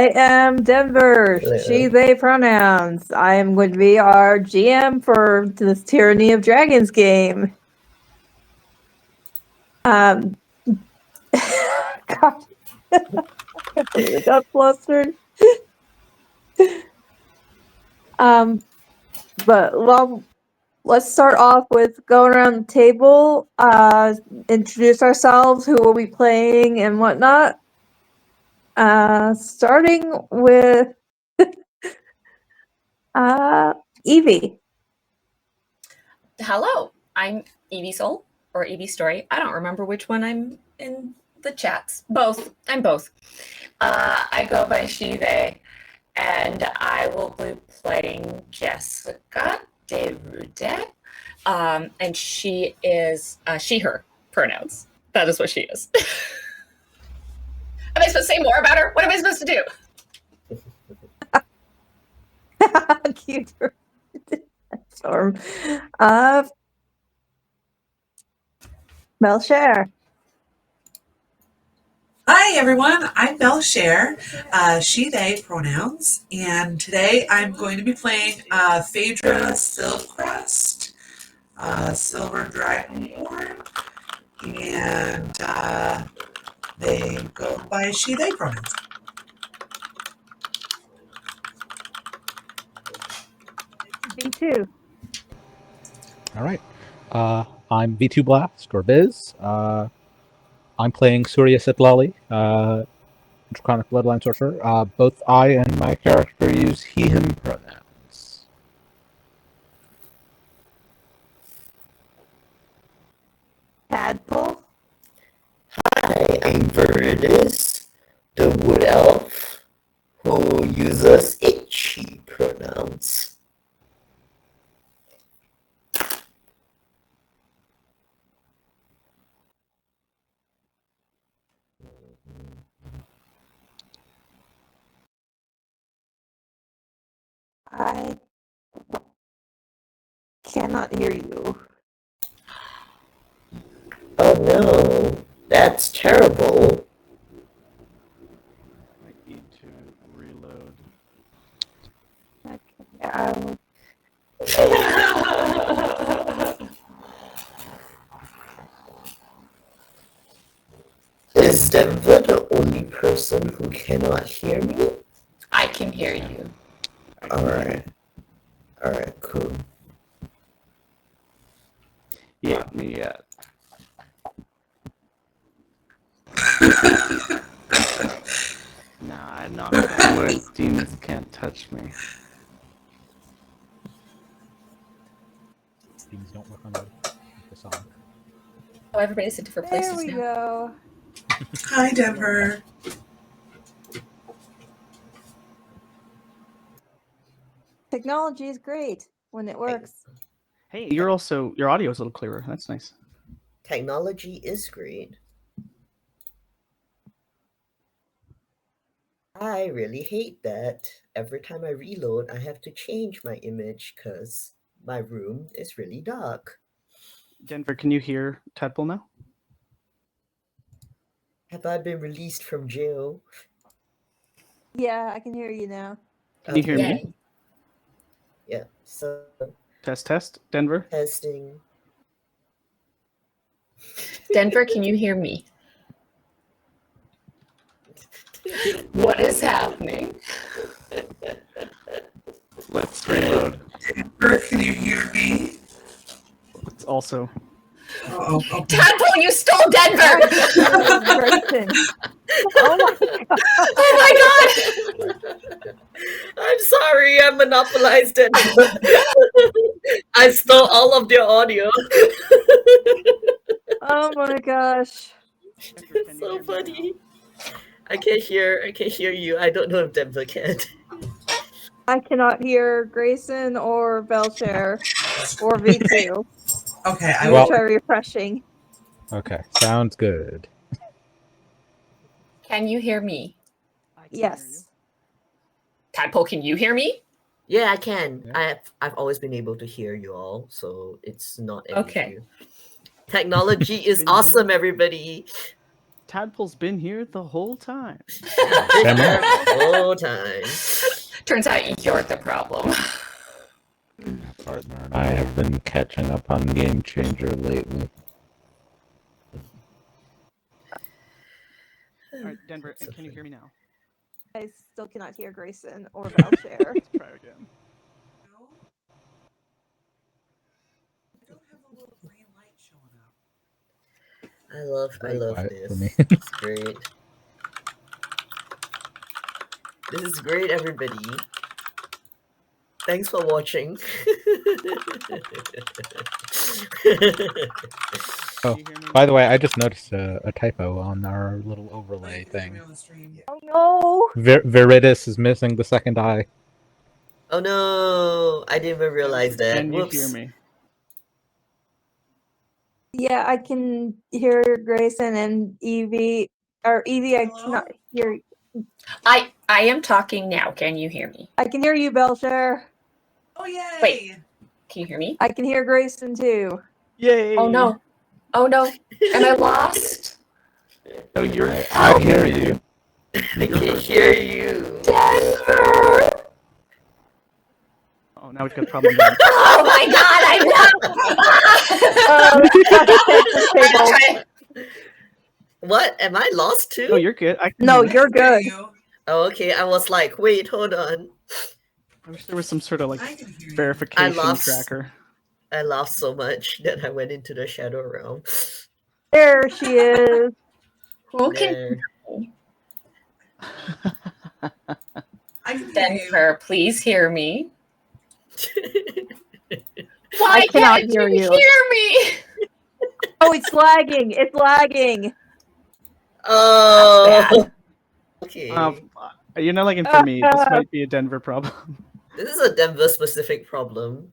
I am Denver. She, they pronouns. I am going to be our GM for this Tyranny of Dragons game. God, I completely got flustered. But well, let's start off with going around the table, introduce ourselves, who will be playing and whatnot. Starting with Evie. Hello, I'm Evie Soul or Evie Story. I don't remember which one I'm in the chats. Both. I'm both. I go by she, they, and I will be playing Jessica de Rudet. And she is she, her pronouns. That is what she is. Am I supposed to say more about her? What am I supposed to do? Cute. Storm. Melcher. Hi everyone, I'm Melcher, she, they pronouns, and today I'm going to be playing Phaedra Silvercrest, Silver Dragonborn, and they go by she, they pronouns. V2. All right. I'm V2 Blast, or Biz. I'm playing Surya Sitlali, Draconic Bloodline Sorcerer. Both I and my character use he, him pronouns. Tadpole. Hi, I'm Viridis, the Wood Elf, who uses it, she pronouns. I cannot hear you. Oh no, that's terrible. I need to reload. Okay, Is Denver the only person who cannot hear me? I can hear you. Alright, cool. Yeah, me yet. Nah, I knocked on wood. Demons can't touch me. Things don't work on the song. Oh, everybody's in different places there we now. go. Hi Denver. Technology is great when it works. Hey, your audio is a little clearer. That's nice. Technology is great. I really hate that. Every time I reload, I have to change my image because my room is really dark. Denver, can you hear Tadpole now? Have I been released from jail? Yeah, I can hear you now. Can you hear me? Yeah, so... Test. Denver? Testing. Denver, can you hear me? What is happening? Let's reload. Denver, can you hear me? It's also... Uh-oh. Okay. Tadpole, you stole Denver! Grayson. Oh my god. Oh my god! I'm sorry, I monopolized it. I stole all of their audio. Oh my gosh. It's so funny. I can't hear you. I don't know if Denver can. I cannot hear Grayson or Belcher or V2. Okay, I I will will. try refreshing. Okay, sounds good. Can you hear me? Yes. Tadpole, can you hear me? Yeah, I can. Yeah. I've always been able to hear you all, so it's not an Okay. issue. Technology is awesome, everybody. Tadpole's been here the whole time. Been Damn here right. the whole time. Turns out you're the problem. Partner and I have been catching up on Game Changer lately. All right, Denver, and can you hear me now? I still cannot hear Grayson or Belshare. Let's try again. No? I don't have a little green light showing up. I love Quiet this. for me. It's great. This is great, everybody. Thanks for watching. Oh, Can you hear me? by the way, I just noticed a typo on our little overlay Wait, can you hear thing. me on the stream? Oh no! Viridis is missing the second eye. Oh no, I didn't even realize that. Can you Whoops. hear me? Yeah, I can hear Grayson and Evie. Or Evie, I Hello? cannot hear. I am talking now. Can you hear me? I can hear you, Belshare. Oh yay! Wait. Can you hear me? I can hear Grayson too. Yay! Oh no. Oh no. Am I lost? No, you're. I hear you. I can hear you. Denver! Oh, now we've got a problem again. Oh my god, I won! What? Am I lost too? No, you're good. I can No, hear you. you're I can good. hear you. Oh, okay. I was like, wait, hold on. I wish there was some sort of like I can hear you. verification lost- tracker. I laughed so much that I went into the shadow realm. There she is. Who can There. I can hear you. Denver please hear me? I Why cannot can't hear you you. hear me? Oh, it's lagging. It's lagging. Oh. Okay. You're not looking for me. This might be a Denver problem. This is a Denver specific problem.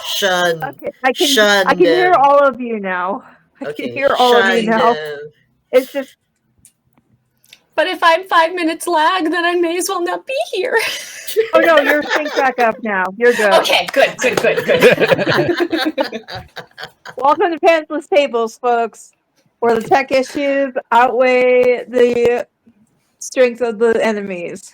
Shun. Okay, I Shun can hear them. all of you now. I Okay. can hear all of you shun now. them. It's just But if I'm 5 minutes lag, then I may as well not be here. oh no, you're synced back up now. You're good. Okay, good. Welcome to Pantsless Tables, folks, where the tech issues outweigh the strength of the enemies.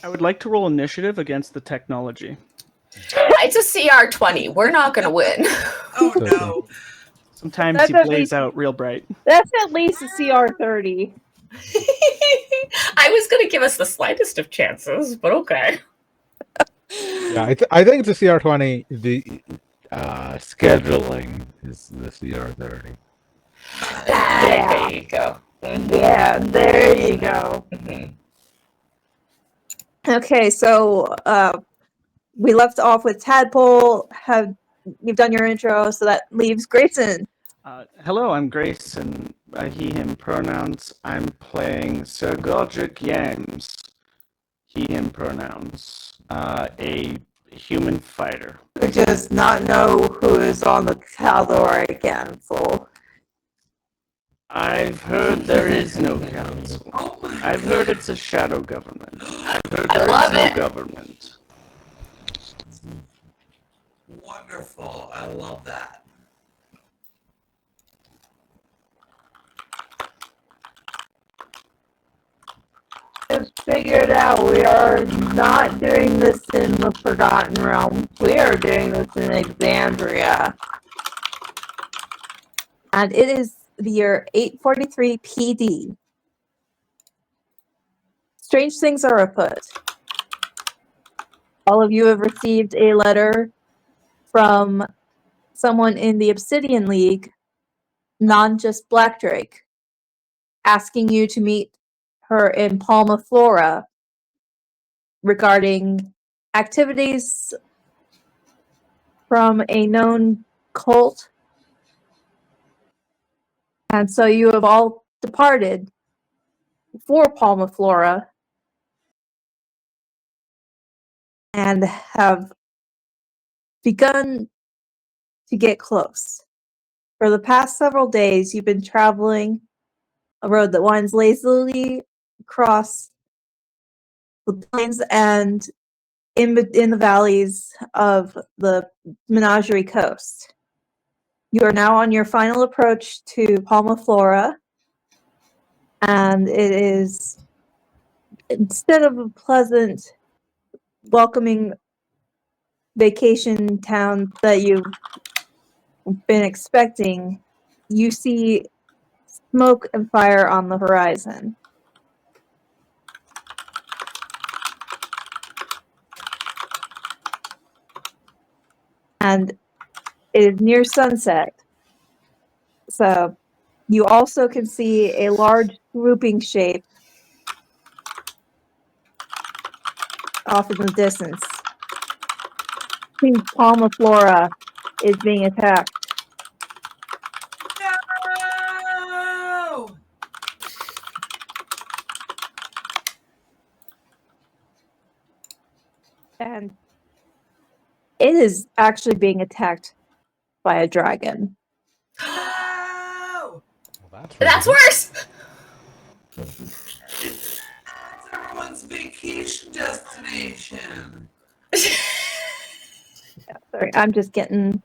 I would like to roll initiative against the technology. It's a CR20. We're not going to win. Oh no. Sometimes That's he at blaze least- out real bright. That's at least a CR30. I was going to give us the slightest of chances, but okay. Yeah, I think it's a CR20. The Scheduling is the CR30. There you go. Yeah, there you go. Mhm. Okay, so we left off with Tadpole. You've done your intro, so that leaves Grayson. Hello, I'm Grace, and he, him pronouns. I'm playing Sir Godric Yams. He, him pronouns. A human fighter. We just not know who is on the Caldor Council. I've heard there is no council. Oh my I've heard it's a shadow government. I've heard I there love is no it. government. Wonderful. I love that. Just figured out we are not doing this in the Forgotten Realm. We are doing this in Exandria. And it is the year 843 PD. Strange things are afoot. All of you have received a letter from someone in the Obsidian League, non just Black Drake, asking you to meet her in Palma Flora regarding activities from a known cult. And so you have all departed for Palma Flora and have begun to get close. For the past several days, you've been traveling a road that winds lazily across the plains and in the valleys of the Menagerie Coast. You are now on your final approach to Palma Flora, and it is, instead of a pleasant, welcoming vacation town that you've been expecting, you see smoke and fire on the horizon. And it is near sunset. So you also can see a large swooping shape off in the distance. Queen Palma Flora is being attacked. No! And it is actually being attacked by a dragon. No! Well, that's That's really worse. That's everyone's vacation destination. Sorry, I'm just getting...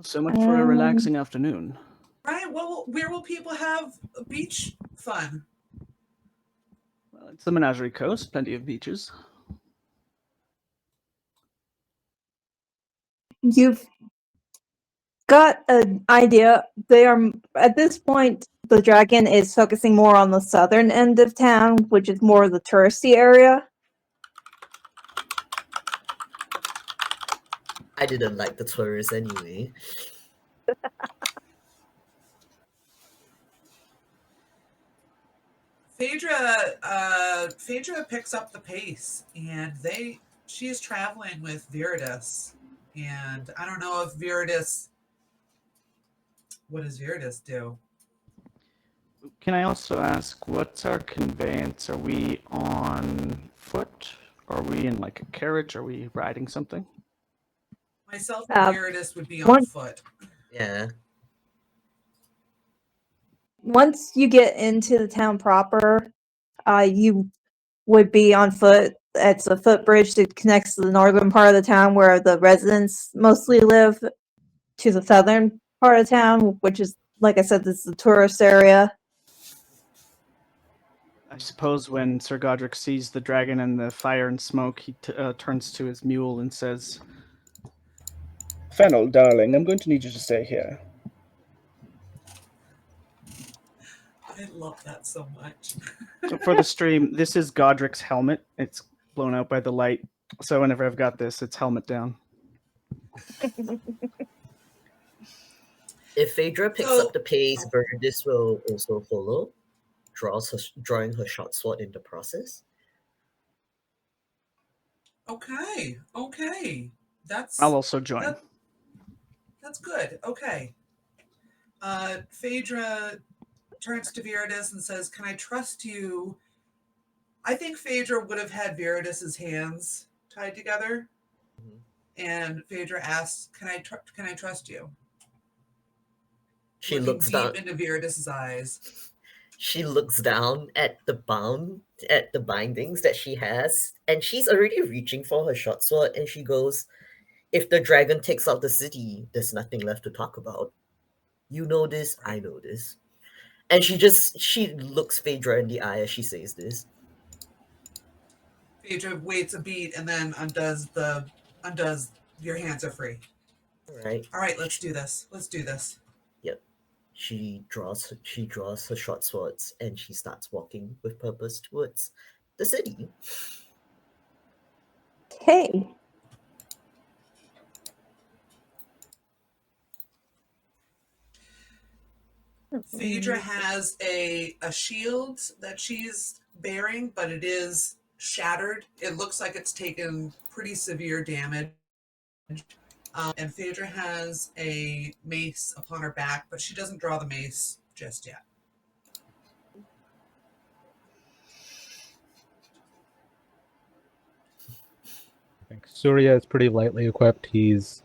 So much for a relaxing afternoon. Right? Where will people have beach fun? Well, it's the Menagerie Coast, plenty of beaches. You've got an idea. They are, at this point, the dragon is focusing more on the southern end of town, which is more the touristy area. I didn't like the tourists anyway. Phaedra picks up the pace, and she's traveling with Viridis, and I don't know if Viridis. What does Viridis do? Can I also ask, what's our conveyance? Are we on foot? Are we in like a carriage? Are we riding something? Myself and Viridis would be on one- foot. Yeah. Once you get into the town proper, you would be on foot. It's a footbridge that connects the northern part of the town where the residents mostly live to the southern part of town, which is, like I said, this is the tourist area. I suppose when Sir Godric sees the dragon and the fire and smoke, he turns to his mule and says, "Fennel, darling, I'm going to need you to stay here." I love that so much. So for the stream, this is Godric's helmet. It's blown out by the light. So whenever I've got this, it's helmet down. If Phaedra picks up the pace, Viridis will also follow, drawing her short sword in the process. Okay. I'll also join. That's good. Okay. Phaedra turns to Viridis and says, "Can I trust you?" I think Phaedra would have had Viridis's hands tied together, and Phaedra asks, "Can I trust you?" She Looking looks deep down into Viridis's eyes. She looks down at the bindings that she has, and she's already reaching for her short sword, and she goes, "If the dragon takes out the city, there's nothing left to talk about. You know this, I know this." And she looks Phaedra in the eye as she says this. Phaedra waits a beat and then undoes your hands are free. All right, let's do this. Yep. She draws her short swords and she starts walking with purpose towards the city. Okay. Phaedra has a shield that she's bearing, but it is shattered. It looks like it's taken pretty severe damage. And Phaedra has a mace upon her back, but she doesn't draw the mace just yet. I think Surya is pretty lightly equipped. He's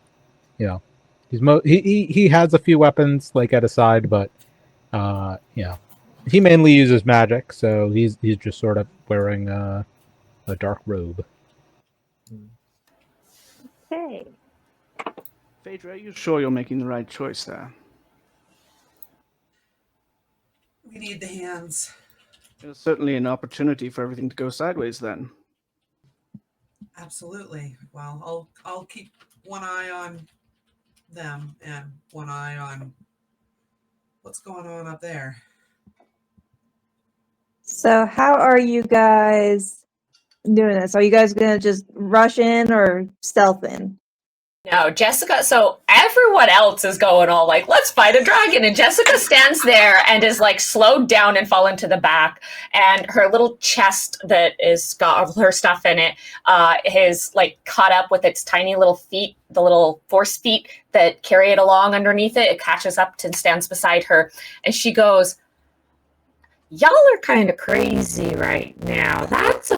he has a few weapons like at his side, but he mainly uses magic, so he's just sort of wearing a dark robe. Okay. Phaedra, are you sure you're making the right choice there? We need the hands. There's certainly an opportunity for everything to go sideways then. Absolutely. Well, I'll keep one eye on them and one eye on what's going on up there. So how are you guys doing this? Are you guys gonna just rush in or stealth in? No, Jessica. So everyone else is going all like, let's fight a dragon. And Jessica stands there and is like slowed down and fallen to the back. And her little chest that is got all her stuff in it is like caught up with its tiny little feet, the little force feet that carry it along underneath it. It catches up and stands beside her. And she goes, y'all are kind of crazy right now. That's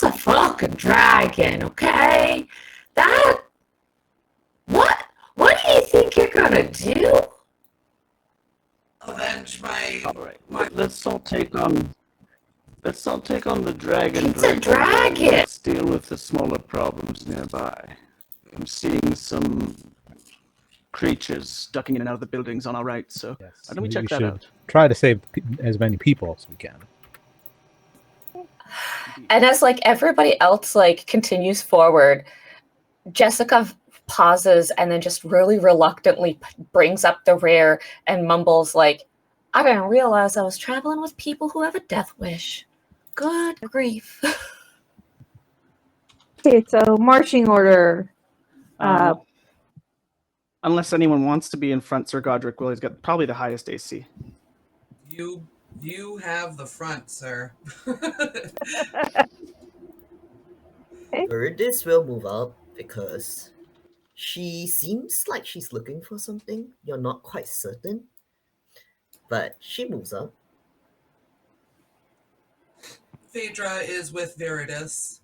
a fucking dragon, okay? What do you think you're gonna do? Avenge my. All right, let's all take on the dragon. It's a dragon. Let's deal with the smaller problems nearby. I'm seeing some creatures ducking in and out of the buildings on our right, so Yes, why don't we check that should out? try to save as many people as we can. And as like everybody else like continues forward, Jessica pauses and then just really reluctantly brings up the rear and mumbles like, I didn't realize I was traveling with people who have a death wish. Good grief. Okay, so marching order. Unless anyone wants to be in front, Sir Godric will. He's got probably the highest AC. You have the front, sir. Viridis will move up because she seems like she's looking for something. You're not quite certain, but she moves up. Phaedra is with Viridis,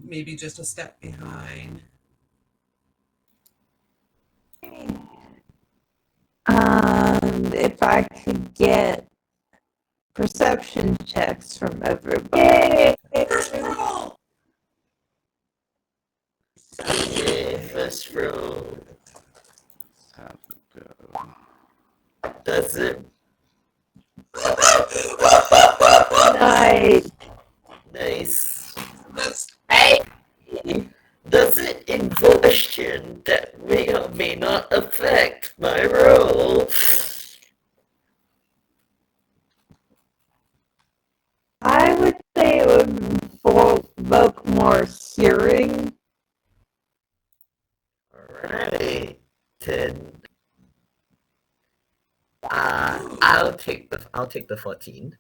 maybe just a step behind. If I could get perception checks from everybody. First roll! Yeah, first roll. Let's have a go. Does it? Nice. Nice. That's Hey! Does it invoke a question that may or may not affect my roll? I would say it would evoke more hearing. Alright, then. I'll take the 14.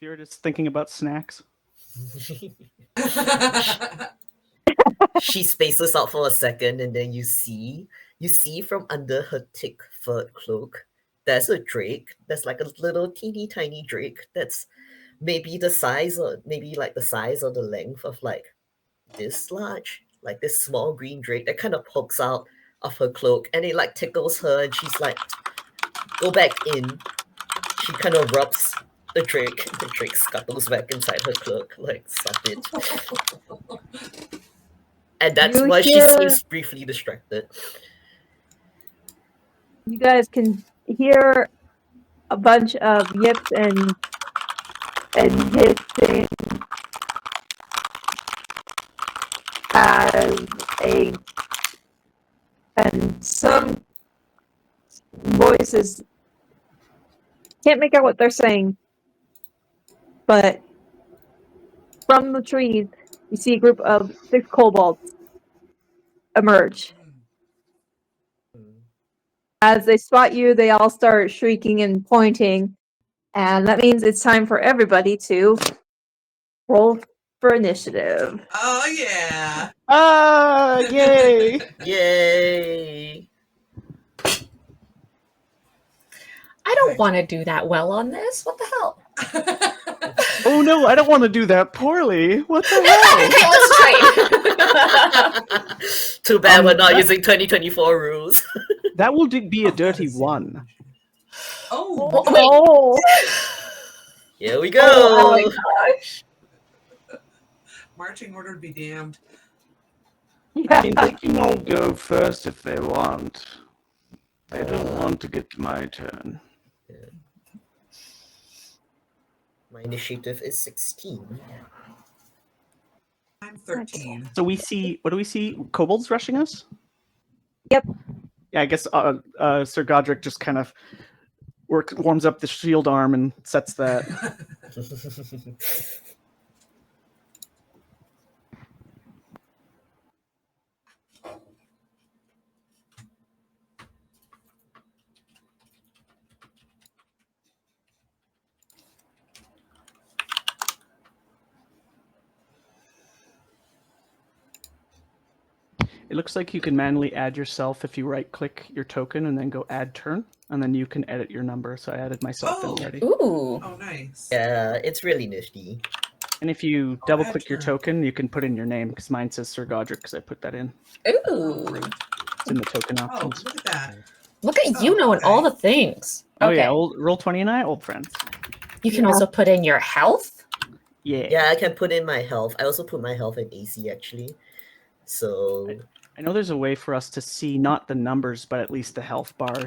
You're just thinking about snacks. She spaces out for a second, and then you see from under her thick furred cloak, there's a drake. There's like a little teeny tiny drake that's maybe the size or maybe like the size or the length of like this large, like this small green drake that kind of pokes out of her cloak, and it like tickles her, and she's like, go back in. She kind of rubs the drake scuttles back inside her cloak, like, stop it. And that's You why she hear- seems briefly distracted. You guys can hear a bunch of yips and hissing and some voices can't make out what they're saying, but from the trees you see a group of 6 kobolds emerge. As they spot you, they all start shrieking and pointing, and that means it's time for everybody to roll for initiative. Oh yeah! Ah, yay! Yay! I don't want to do that well on this. What the hell? Oh no, I don't want to do that poorly. What the hell? Okay, let's trade. Too bad we're not using 2024 rules. That will be a dirty 1. Oh, Wait. Oh, Here we go. Oh my gosh. Marching order would be damned. I mean, they can all go first if they want. I don't want to get my turn. My initiative is 16. I'm 13. So we see, what do we see? Kobolds rushing us? Yep. Yeah, I guess Sir Godric just kind of warms up the shield arm and sets that. It looks like you can manually add yourself if you right-click your token and then go add turn, and then you can edit your number. So I added myself in already. Ooh. Oh, nice. Yeah, it's really nifty. And if you double-click your token, you can put in your name, because mine says Sir Godric, because I put that in. Ooh. It's in the token Oh, options. look at that. Look at you Oh, knowing okay. all the things. Oh Okay. yeah, Roll20 and I, old friends. You can Yeah. also put in your health. Yeah. Yeah, I can put in my health. I also put my health in AC, actually. So... I know there's a way for us to see not the numbers, but at least the health bar.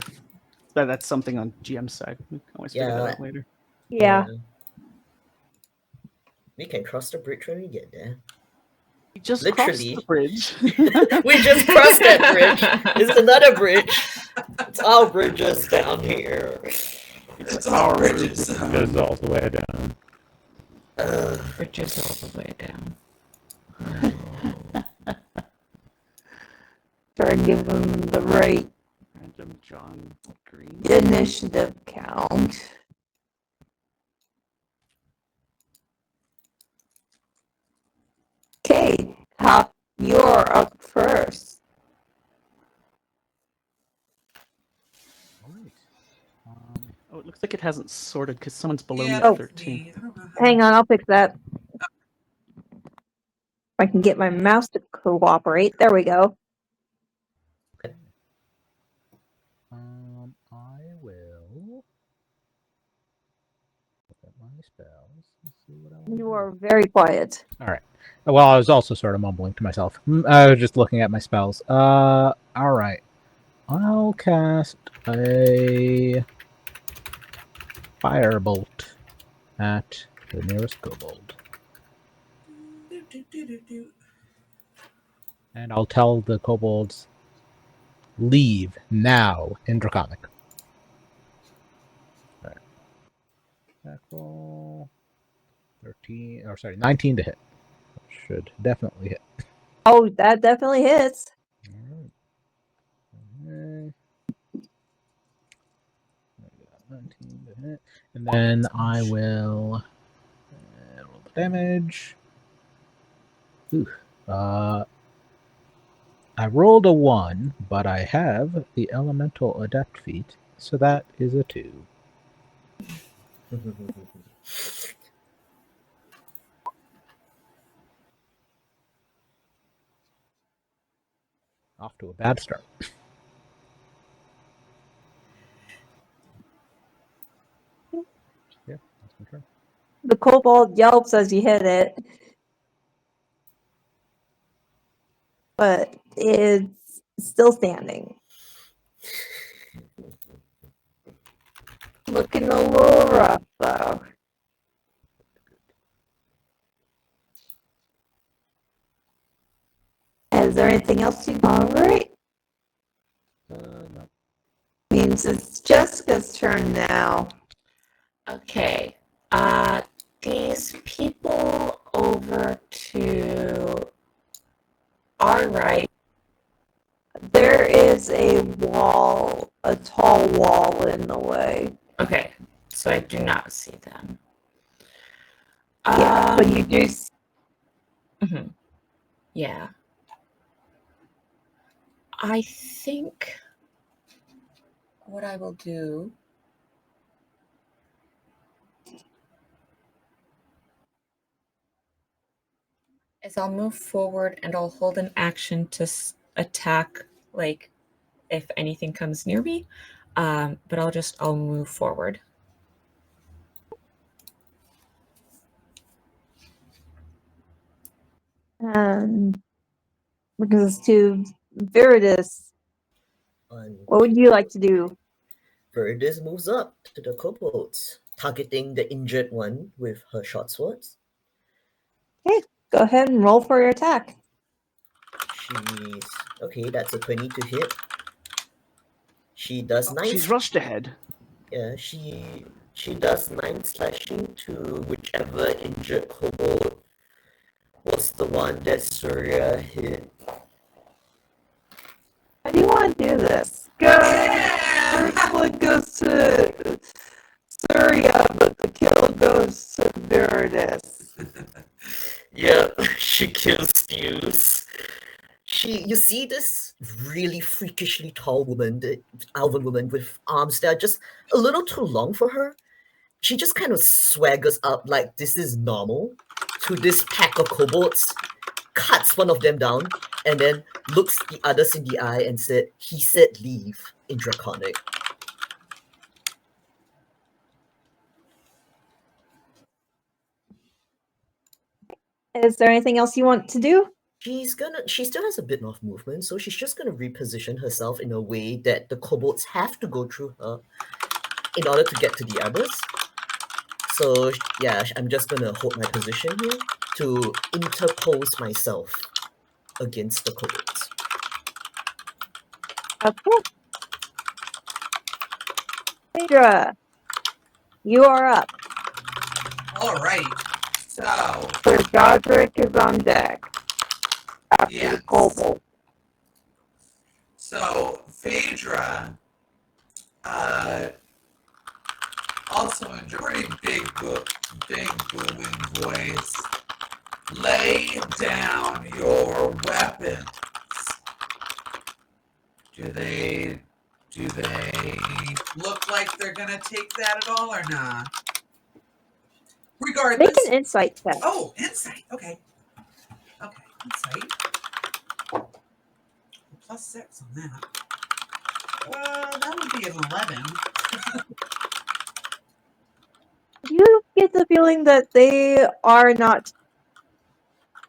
That's something on GM's side. We can always figure that Yeah. out later. Yeah. We can cross the bridge when we get there. We just Literally. crossed the bridge. We just crossed that bridge. It's another bridge. It's all bridges down here. It's all bridges. Goes all the way down. Bridges all the way down. Try to give them the right Random John Green. initiative count. Okay, Hop, you're up first. Alright. Oh, it looks like it hasn't sorted because someone's below me Yeah, at Oh. 13. me. I don't know how. Hang on, I'll fix that. If I can get my mouse to cooperate. There we go. I will look at my spells and see what I want. You are very quiet. All right. Well, I was also sort of mumbling to myself. I was just looking at my spells. All right. I'll cast a firebolt at the nearest kobold, Do, do, do, do, do. and I'll tell the kobolds, "Leave now" in Draconic. All right. Tackle 13, or sorry, 19 to hit. Should definitely hit. Oh, that definitely hits. Alright. Okay. I got 19 to hit. And then I will roll the damage. Ooh. I rolled a 1, but I have the Elemental Adept feat, so that is a 2. Off to a bad start. Yeah, that's my turn. The kobold yelps as you hit it. But it's still standing. Looking a little rough, though. Is there anything else you want to write? No. Means it's Jessica's turn now. Okay. These people over to our right. There is a wall, a tall wall in the way. Okay, so I do not see them. Yeah, but you do. Mhm. Yeah. I think what I will do is I'll move forward and I'll hold an action to attack, like, if anything comes near me. But I'll move forward. And because to Viridis, On what would you like to do? Viridis moves up to the kobolds, targeting the injured one with her short swords. Go ahead and roll for your attack. She's okay. That's a 20 to hit. She does nine. She's rushed ahead. Yeah, she does 9 slashing to whichever injured kobold was the one that Surya hit. How do you want to do this? First one goes to Surya, but the kill goes to Viridis. Yeah, she kills Stews. You see this really freakishly tall woman, the elven woman with arms that are just a little too long for her. She just kind of swaggers up like this is normal to this pack of kobolds, cuts one of them down, and then looks the others in the eye and said, "He said leave" in Draconic. Is there anything else you want to do? She still has a bit of movement, so she's just gonna reposition herself in a way that the kobolds have to go through her in order to get to the others. So yeah, I'm just gonna hold my position here to interpose myself against the kobolds. Okay. Phaedra, you are up. All right. So, Sir Godric is on deck. After yes. the kobold. So, Phaedra, also in a very big booming voice, lay down your weapons. Do they look like they're gonna take that at all or not? Regardless. Make an insight check. Oh, insight. Okay. Okay, insight. +6 on that. That would be an 11. You get the feeling that they are not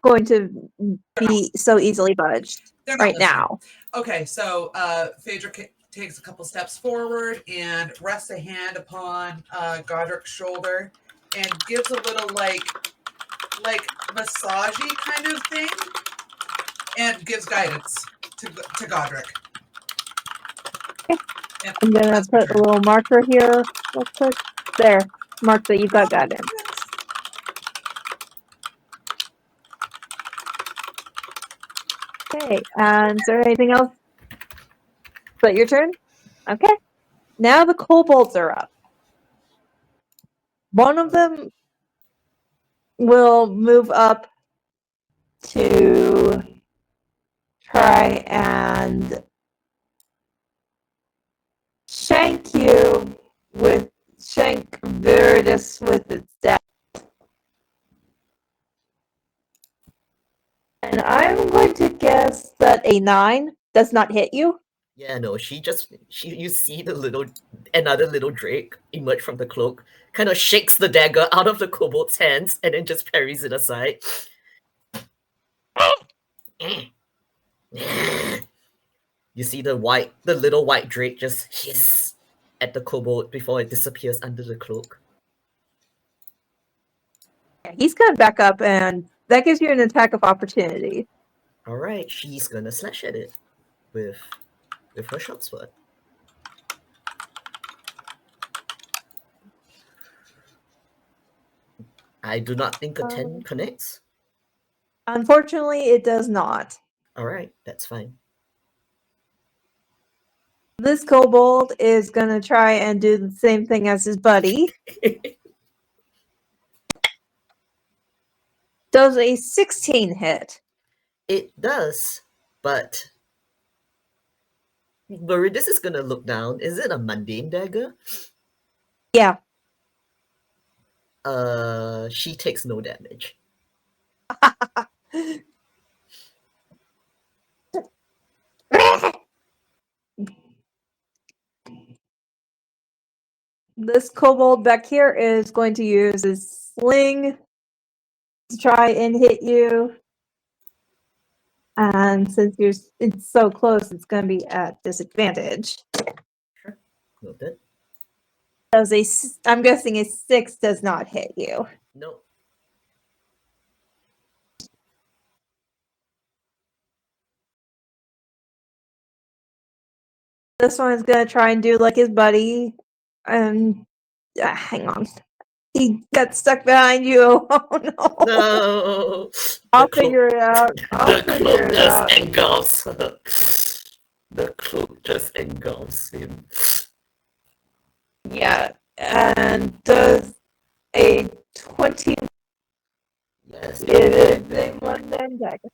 going to be so easily budged They're not right listening. now. Okay, so Phaedra takes a couple steps forward and rests a hand upon Godric's shoulder and gives a little like massagey kind of thing and gives guidance to Godric. And I'm gonna that's my put a turn. little marker here real quick. There. Mark that you got guidance. Okay, and is there anything else? Is that your turn? Okay. Now the kobolds are up. One of them will move up to try and shank Viridis with its death. And I'm going to guess that a 9 does not hit you. Yeah, no, you see another little drake emerge from the cloak, kind of shakes the dagger out of the kobold's hands, and then just parries it aside. You see the little white drake just hiss at the kobold before it disappears under the cloak. He's going to back up, and that gives you an attack of opportunity. Alright, she's gonna slash at it with her short sword. I do not think a 10 connects. Unfortunately, it does not. Alright, that's fine. This kobold is going to try and do the same thing as his buddy. Does a 16 hit? It does, but Viridis is gonna look down. Is it a mundane dagger? Yeah. She takes no damage. This kobold back here is going to use his sling to try and hit you. And since it's so close, it's going to be at disadvantage. Noted. I'm guessing a 6 does not hit you. No. This one is going to try and do like his buddy. And hang on. He got stuck behind you. Oh no. No. I'll figure it out. I'll The figure cloak it just out. engulfs. The cloak just engulfs him. Yeah. And does a 20 Yes. give anyone then dagger?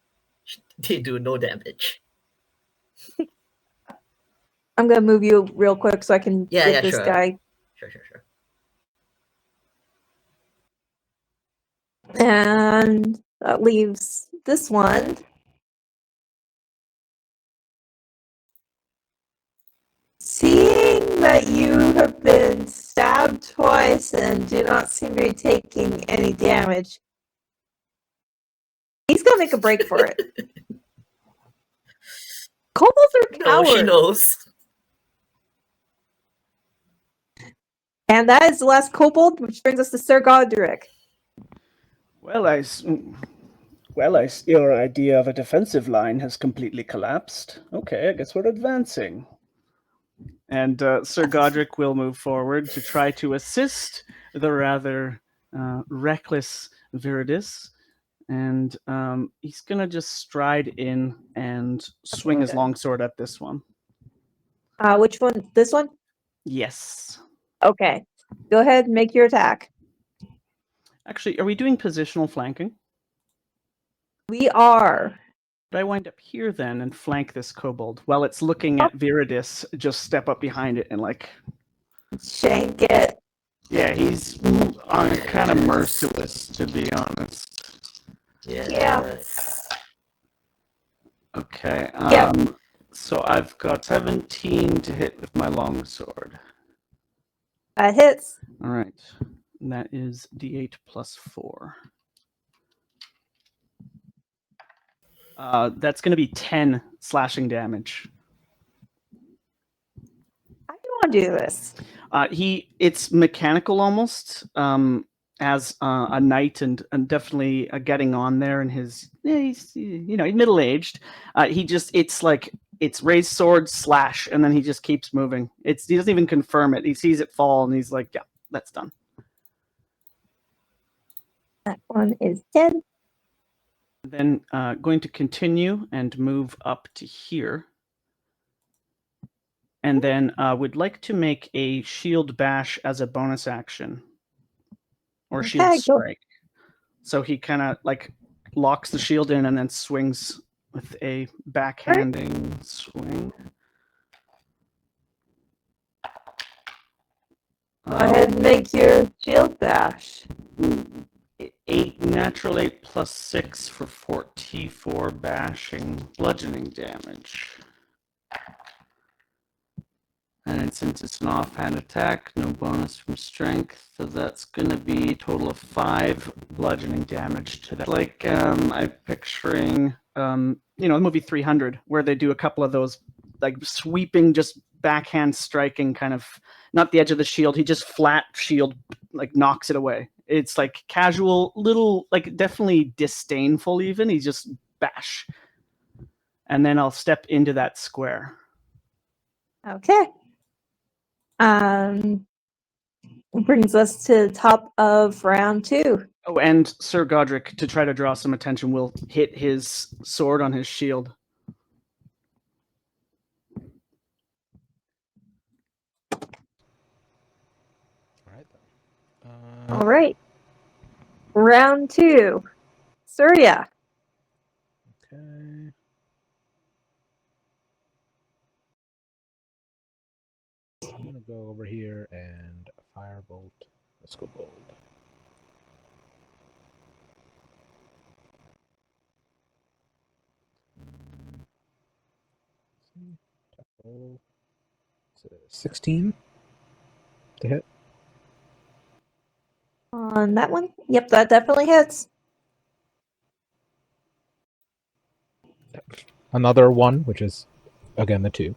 They do no damage. I'm going to move you real quick so I can Yeah, give this sure. guy. Sure. And that leaves this one. Seeing that you have been stabbed twice and do not seem to be taking any damage, he's gonna make a break for it. Kobolds are No, cowards. she knows. And that is the last kobold, which brings us to Sir Godric. Well, your idea of a defensive line has completely collapsed. Okay, I guess we're advancing. And Sir Godric will move forward to try to assist the rather reckless Viridis. And he's going to just stride in and swing his longsword at this one. Which one? This one? Yes. Okay. Go ahead and make your attack. Actually, are we doing positional flanking? We are. Could I wind up here then and flank this kobold while it's looking at Viridis? Just step up behind it and shank it. Yeah, he's kind of merciless, to be honest. Yes. Okay. Yeah. So I've got 17 to hit with my longsword. That hits. All right. And that is D8 plus 4. That's going to be 10 slashing damage. How do you want to do this? It's mechanical almost. As a knight and definitely getting on there in he's middle aged. It's raised sword slash, and then he just keeps moving. He doesn't even confirm it. He sees it fall, and he's like, "Yeah, that's done." That one is 10. Then going to continue and move up to here, and then would like to make a shield bash as a bonus action, or shield strike. So he kind of locks the shield in and then swings with a backhanding swing. Go ahead and make your shield bash. 8 plus 6 for 44 bashing bludgeoning damage. And since it's an offhand attack, no bonus from strength, so that's going to be a total of 5 bludgeoning damage to that. I'm picturing, the movie 300, where they do a couple of those, sweeping, just backhand striking kind of, not the edge of the shield, he just flat shield, knocks it away. It's casual, little, definitely disdainful even, he's just bash. And then I'll step into that square. Okay. Brings us to the top of round 2. Oh, and Sir Godric, to try to draw some attention, will hit his sword on his shield. All right. Round 2. Surya. Okay. I'm gonna go over here and firebolt this kobold. Roll. 16 to hit. On that one? Yep, that definitely hits. another 1, which is again the 2.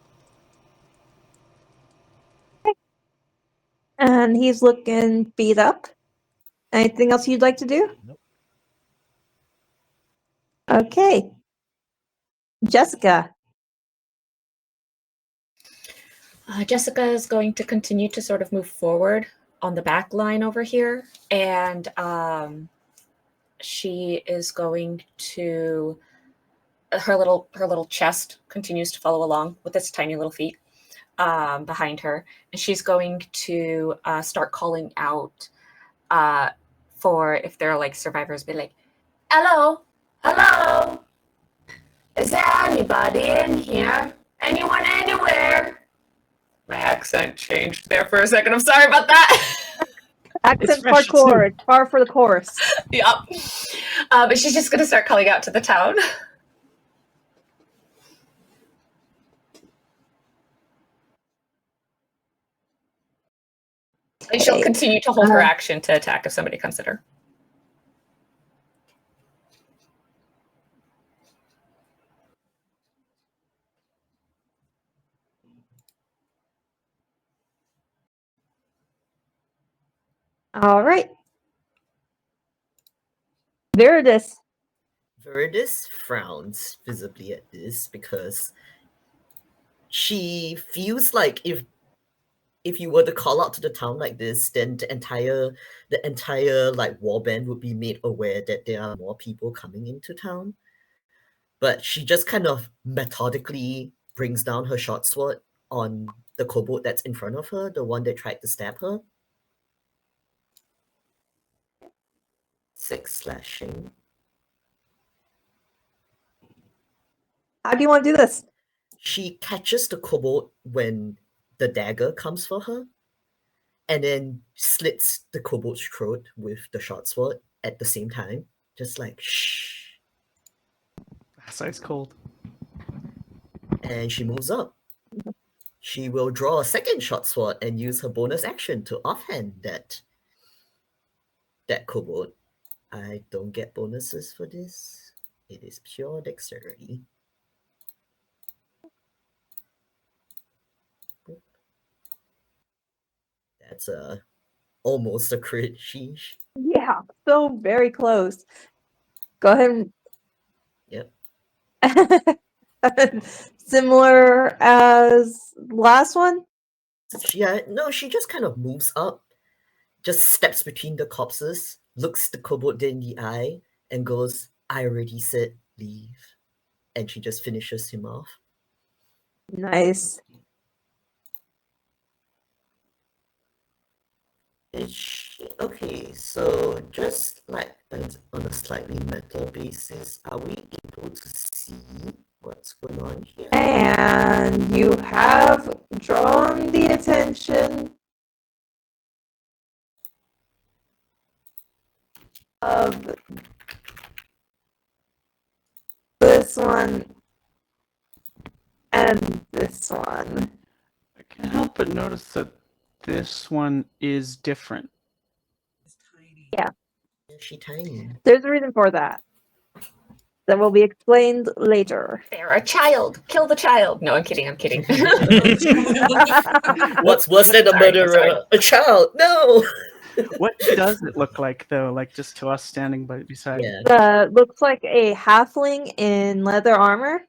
And he's looking beat up. Anything else you'd like to do? Nope. Okay. Jessica. Jessica is going to continue to sort of move forward on the back line over here, and she is going to her little chest continues to follow along with its tiny little feet behind her, and she's going to start calling out for if there are like survivors, be like, "Hello, hello, is there anybody in here? Anyone anywhere?" My accent changed there for a second. I'm sorry about that. Accent fresh, parkour. Par for the course. Yep. But she's just going to start calling out to the town. And she'll Okay. continue to hold her action to attack if somebody comes at her. All right. Viridis. Viridis frowns visibly at this because she feels like if you were to call out to the town like this, then the entire like warband would be made aware that there are more people coming into town. But she just kind of methodically brings down her short sword on the kobold that's in front of her, the one that tried to stab her. 6 slashing. How do you want to do this? She catches the kobold when the dagger comes for her, and then slits the kobold's throat with the short sword at the same time. Just like, shh. That's ice cold. And she moves up. She will draw a second short sword and use her bonus action to offhand that kobold. I don't get bonuses for this. It is pure dexterity. That's almost a crit. Sheesh. Yeah, so very close. Go ahead. Yep. Similar as last one? She just kind of moves up, just steps between the corpses, looks the kobold in the eye, and goes, "I already said leave." And she just finishes him off. Nice. Okay, so just like on a slightly meta basis, are we able to see what's going on here? And you have drawn the attention of this one and this one. I can't help but notice that this one is different. It's tiny. Yeah. Is she tiny? There's a reason for that. That will be explained later. They're a child. Kill the child. No, I'm kidding. I'm kidding. What's worse than a Sorry, I'm murderer? sorry. A child? No! What does it look like, though? Like, just to us standing beside it? Yeah. Looks like a halfling in leather armor.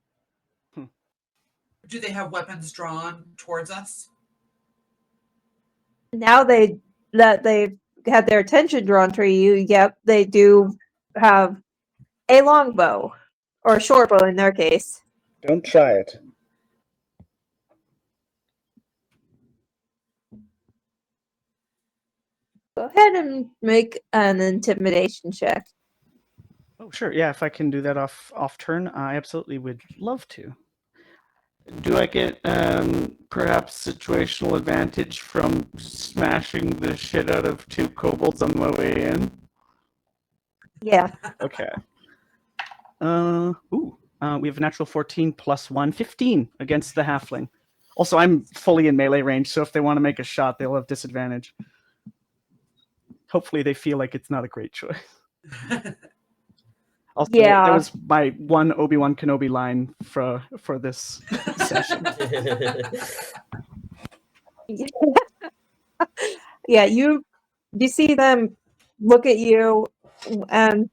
Do they have weapons drawn towards us? Now they've had their attention drawn to you, yep, they do have a longbow. Or a short bow in their case. Don't try it. Go ahead and make an intimidation check. Oh, sure. Yeah, if I can do that off turn, I absolutely would love to. Do I get perhaps situational advantage from smashing the shit out of 2 kobolds on my way in? Yeah. Okay. We have a natural 14 plus 1, 15 against the halfling. Also, I'm fully in melee range, so if they want to make a shot, they'll have disadvantage. Hopefully they feel like it's not a great choice. Also, Yeah. that was my one Obi-Wan Kenobi line for this session. Yeah, you see them look at you and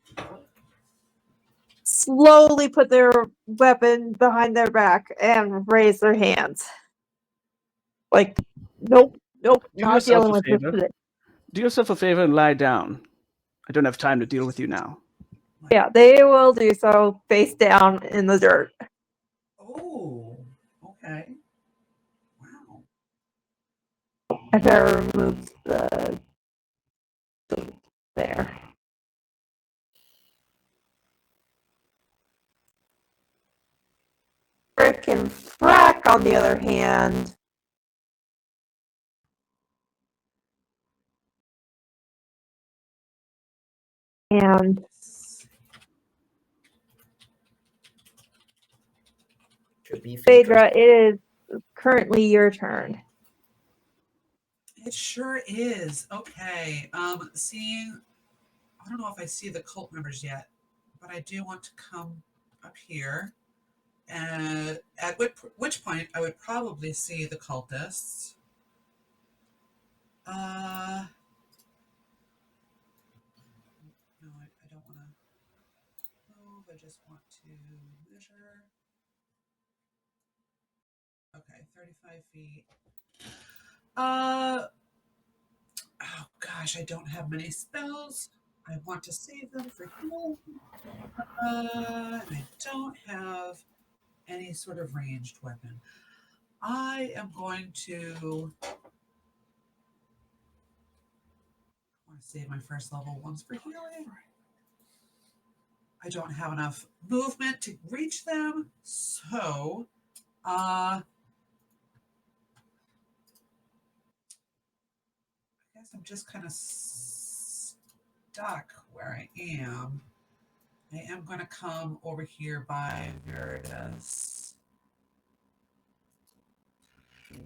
slowly put their weapon behind their back and raise their hands. Like, nope, Do not yourself dealing a with this favor. today. Do yourself a favor and lie down. I don't have time to deal with you now. Yeah, they will do so face down in the dirt. Oh, okay. Wow. I better remove the there. Frick and Frack, on the other hand, and Should be Phaedra, it is currently your turn. It sure is. Okay. Seeing, I don't know if I see the cult members yet, but I do want to come up here. And at which point I would probably see the cultists. No, I don't want to move. I just want to measure. Okay, 35 feet. Oh gosh, I don't have many spells. I want to save them for healing. And I don't have any sort of ranged weapon. I am going to save my first level ones for healing. I don't have enough movement to reach them, so I guess I'm just kind of stuck where I am. I am going to come over here by Veritas.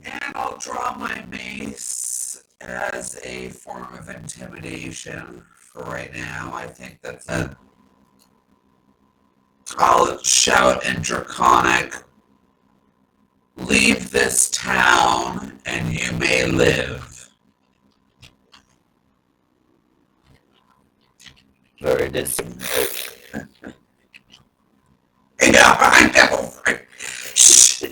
And I'll draw my mace as a form of intimidation for right now. I think that's it. I'll shout in Draconic, leave this town and you may live. Veritas. Yeah, I know. Right? Shh.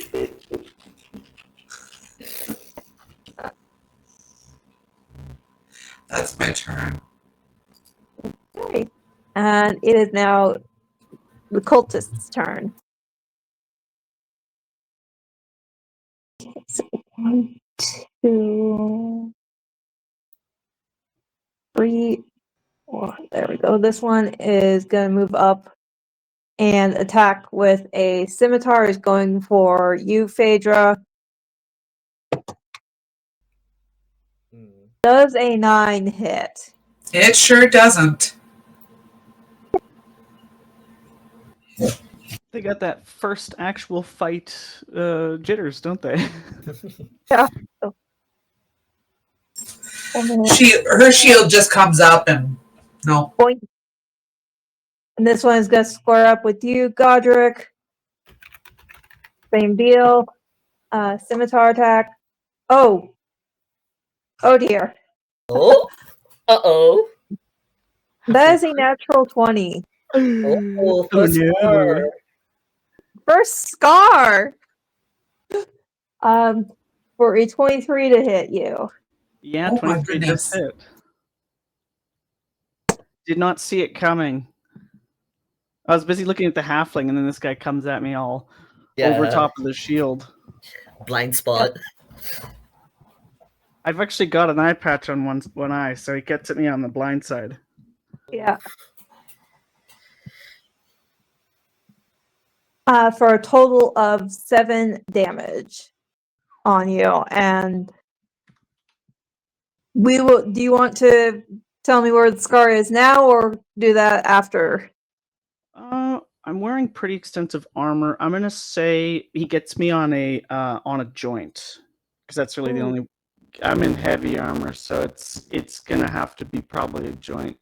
That's my turn. Okay. And it is now the cultist's turn. Okay, so 1, 2, 3, 4. There we go. This one is going to move up and attack with a scimitar. Is going for you, Phaedra. Does a 9 hit? It sure doesn't. They got that first actual fight jitters, don't they? Yeah. Her shield just comes up and no. Point. And this one is going to square up with you, Godric. Same deal. Scimitar attack. Oh dear. Oh? Uh-oh. That is a natural 20. Oh, Oh, first no. scar. First scar. For a 23 to hit you. Yeah, Oh my 23 does goodness. hit. Did not see it coming. I was busy looking at the halfling, and then this guy comes at me all over top of the shield. Blind spot. I've actually got an eye patch on one eye, so he gets at me on the blind side. Yeah. For a total of 7 damage on you. And we will. Do you want to tell me where the scar is now, or do that after? I'm wearing pretty extensive armor. I'm gonna say he gets me on a joint, because that's really the only. I'm in heavy armor, so it's gonna have to be probably a joint.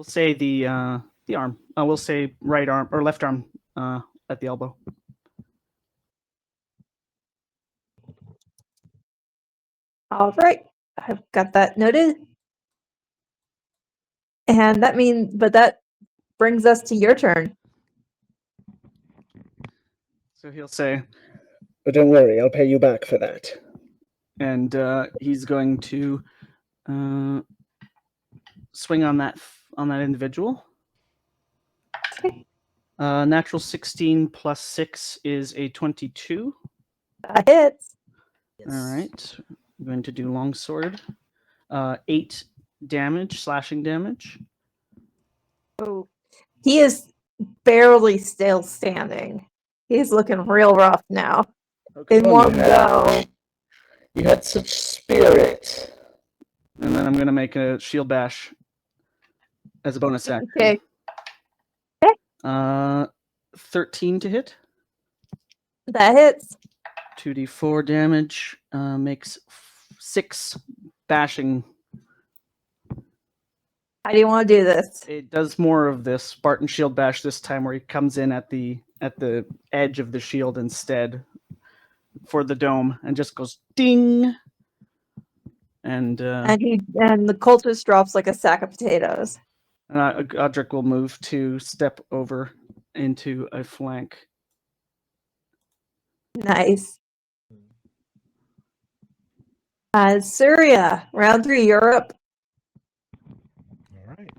We'll say the arm. We'll say right arm or left arm at the elbow. All right, I've got that noted. And that brings us to your turn. So he'll say, "But don't worry, I'll pay you back for that." And he's going to swing on that individual. Okay. Natural 16 plus 6 is a 22. That hits. Yes. All right. I'm going to do longsword. 8 damage, slashing damage. Oh, he is barely still standing. He's looking real rough now. In one go. You had such spirit. And then I'm going to make a shield bash as a bonus action. Okay. 13 to hit. That hits. 2d4 damage. Makes 6 bashing. How do you want to do this? It does more of this Spartan shield bash this time, where he comes in at the edge of the shield instead for the dome, and just goes ding. And the cultist drops like a sack of potatoes. Godric will move to step over into a flank. Nice. Syria, round 3, Europe. All right.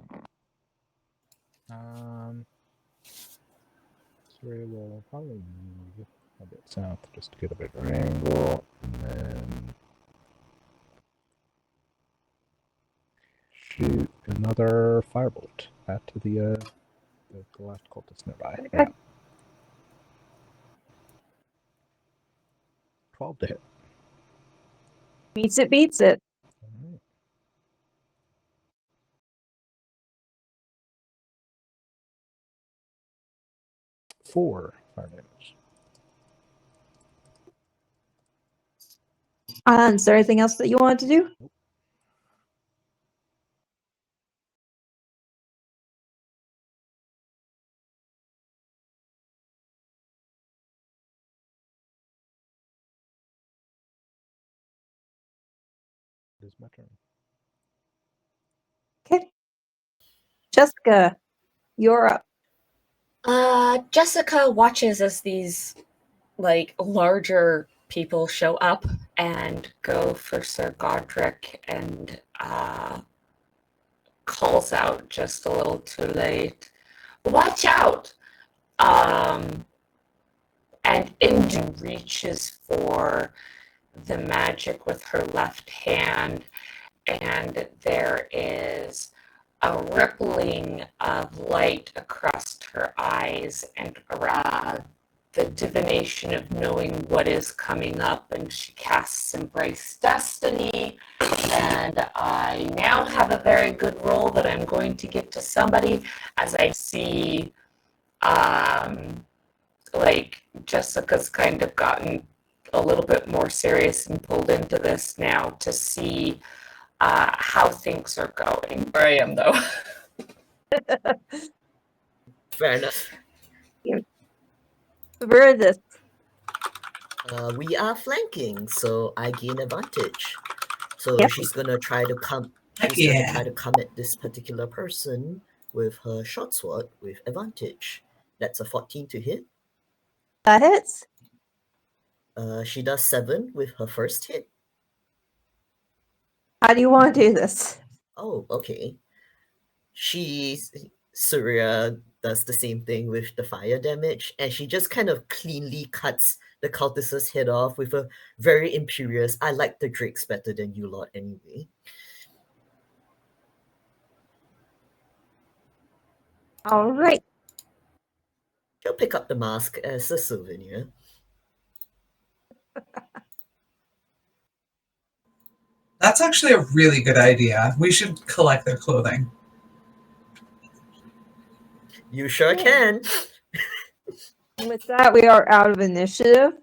Syria will probably move a bit south just to get a bigger angle, and then shoot another firebolt at the last cultist nearby. Okay. Yeah. 12 to hit. Beats it. All right. Four fire damage. Is there anything else that you wanted to do? It is my turn. Okay. Jessica, you're up. Jessica watches as these like larger people show up and go for Sir Godric and calls out just a little too late, "Watch out!" And Indu reaches for the magic with her left hand, and there is a rippling of light across her eyes and the divination of knowing what is coming up, and she casts Embrace Destiny, and I now have a very good roll that I'm going to give to somebody as I see like Jessica's kind of gotten a little bit more serious and pulled into this now to see how things are going. Where I am though. Fair enough. Where is this? We are flanking, so I gain advantage. So Yep. she's gonna try to come. Heck She's gonna yeah. try to come at this particular person with her short sword with advantage. That's a 14 to hit. That hits. She does 7 with her first hit. How do you want to do this? Oh, okay. Surya does the same thing with the fire damage, and she just kind of cleanly cuts the cultist's head off with a very imperious, "I like the drakes better than you lot anyway." All right. She'll pick up the mask as a souvenir. That's actually a really good idea. We should collect their clothing. You sure can. With that, we are out of initiative.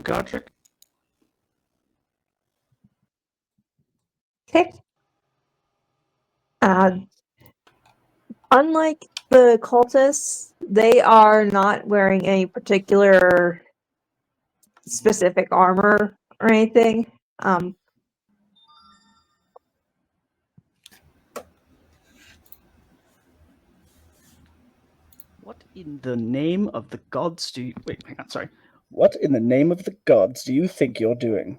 Godric? Okay. Unlike the cultists, they are not wearing any particular specific armor or anything. What in the name of the gods do you... Wait, hang on, sorry. What in the name of the gods do you think you're doing?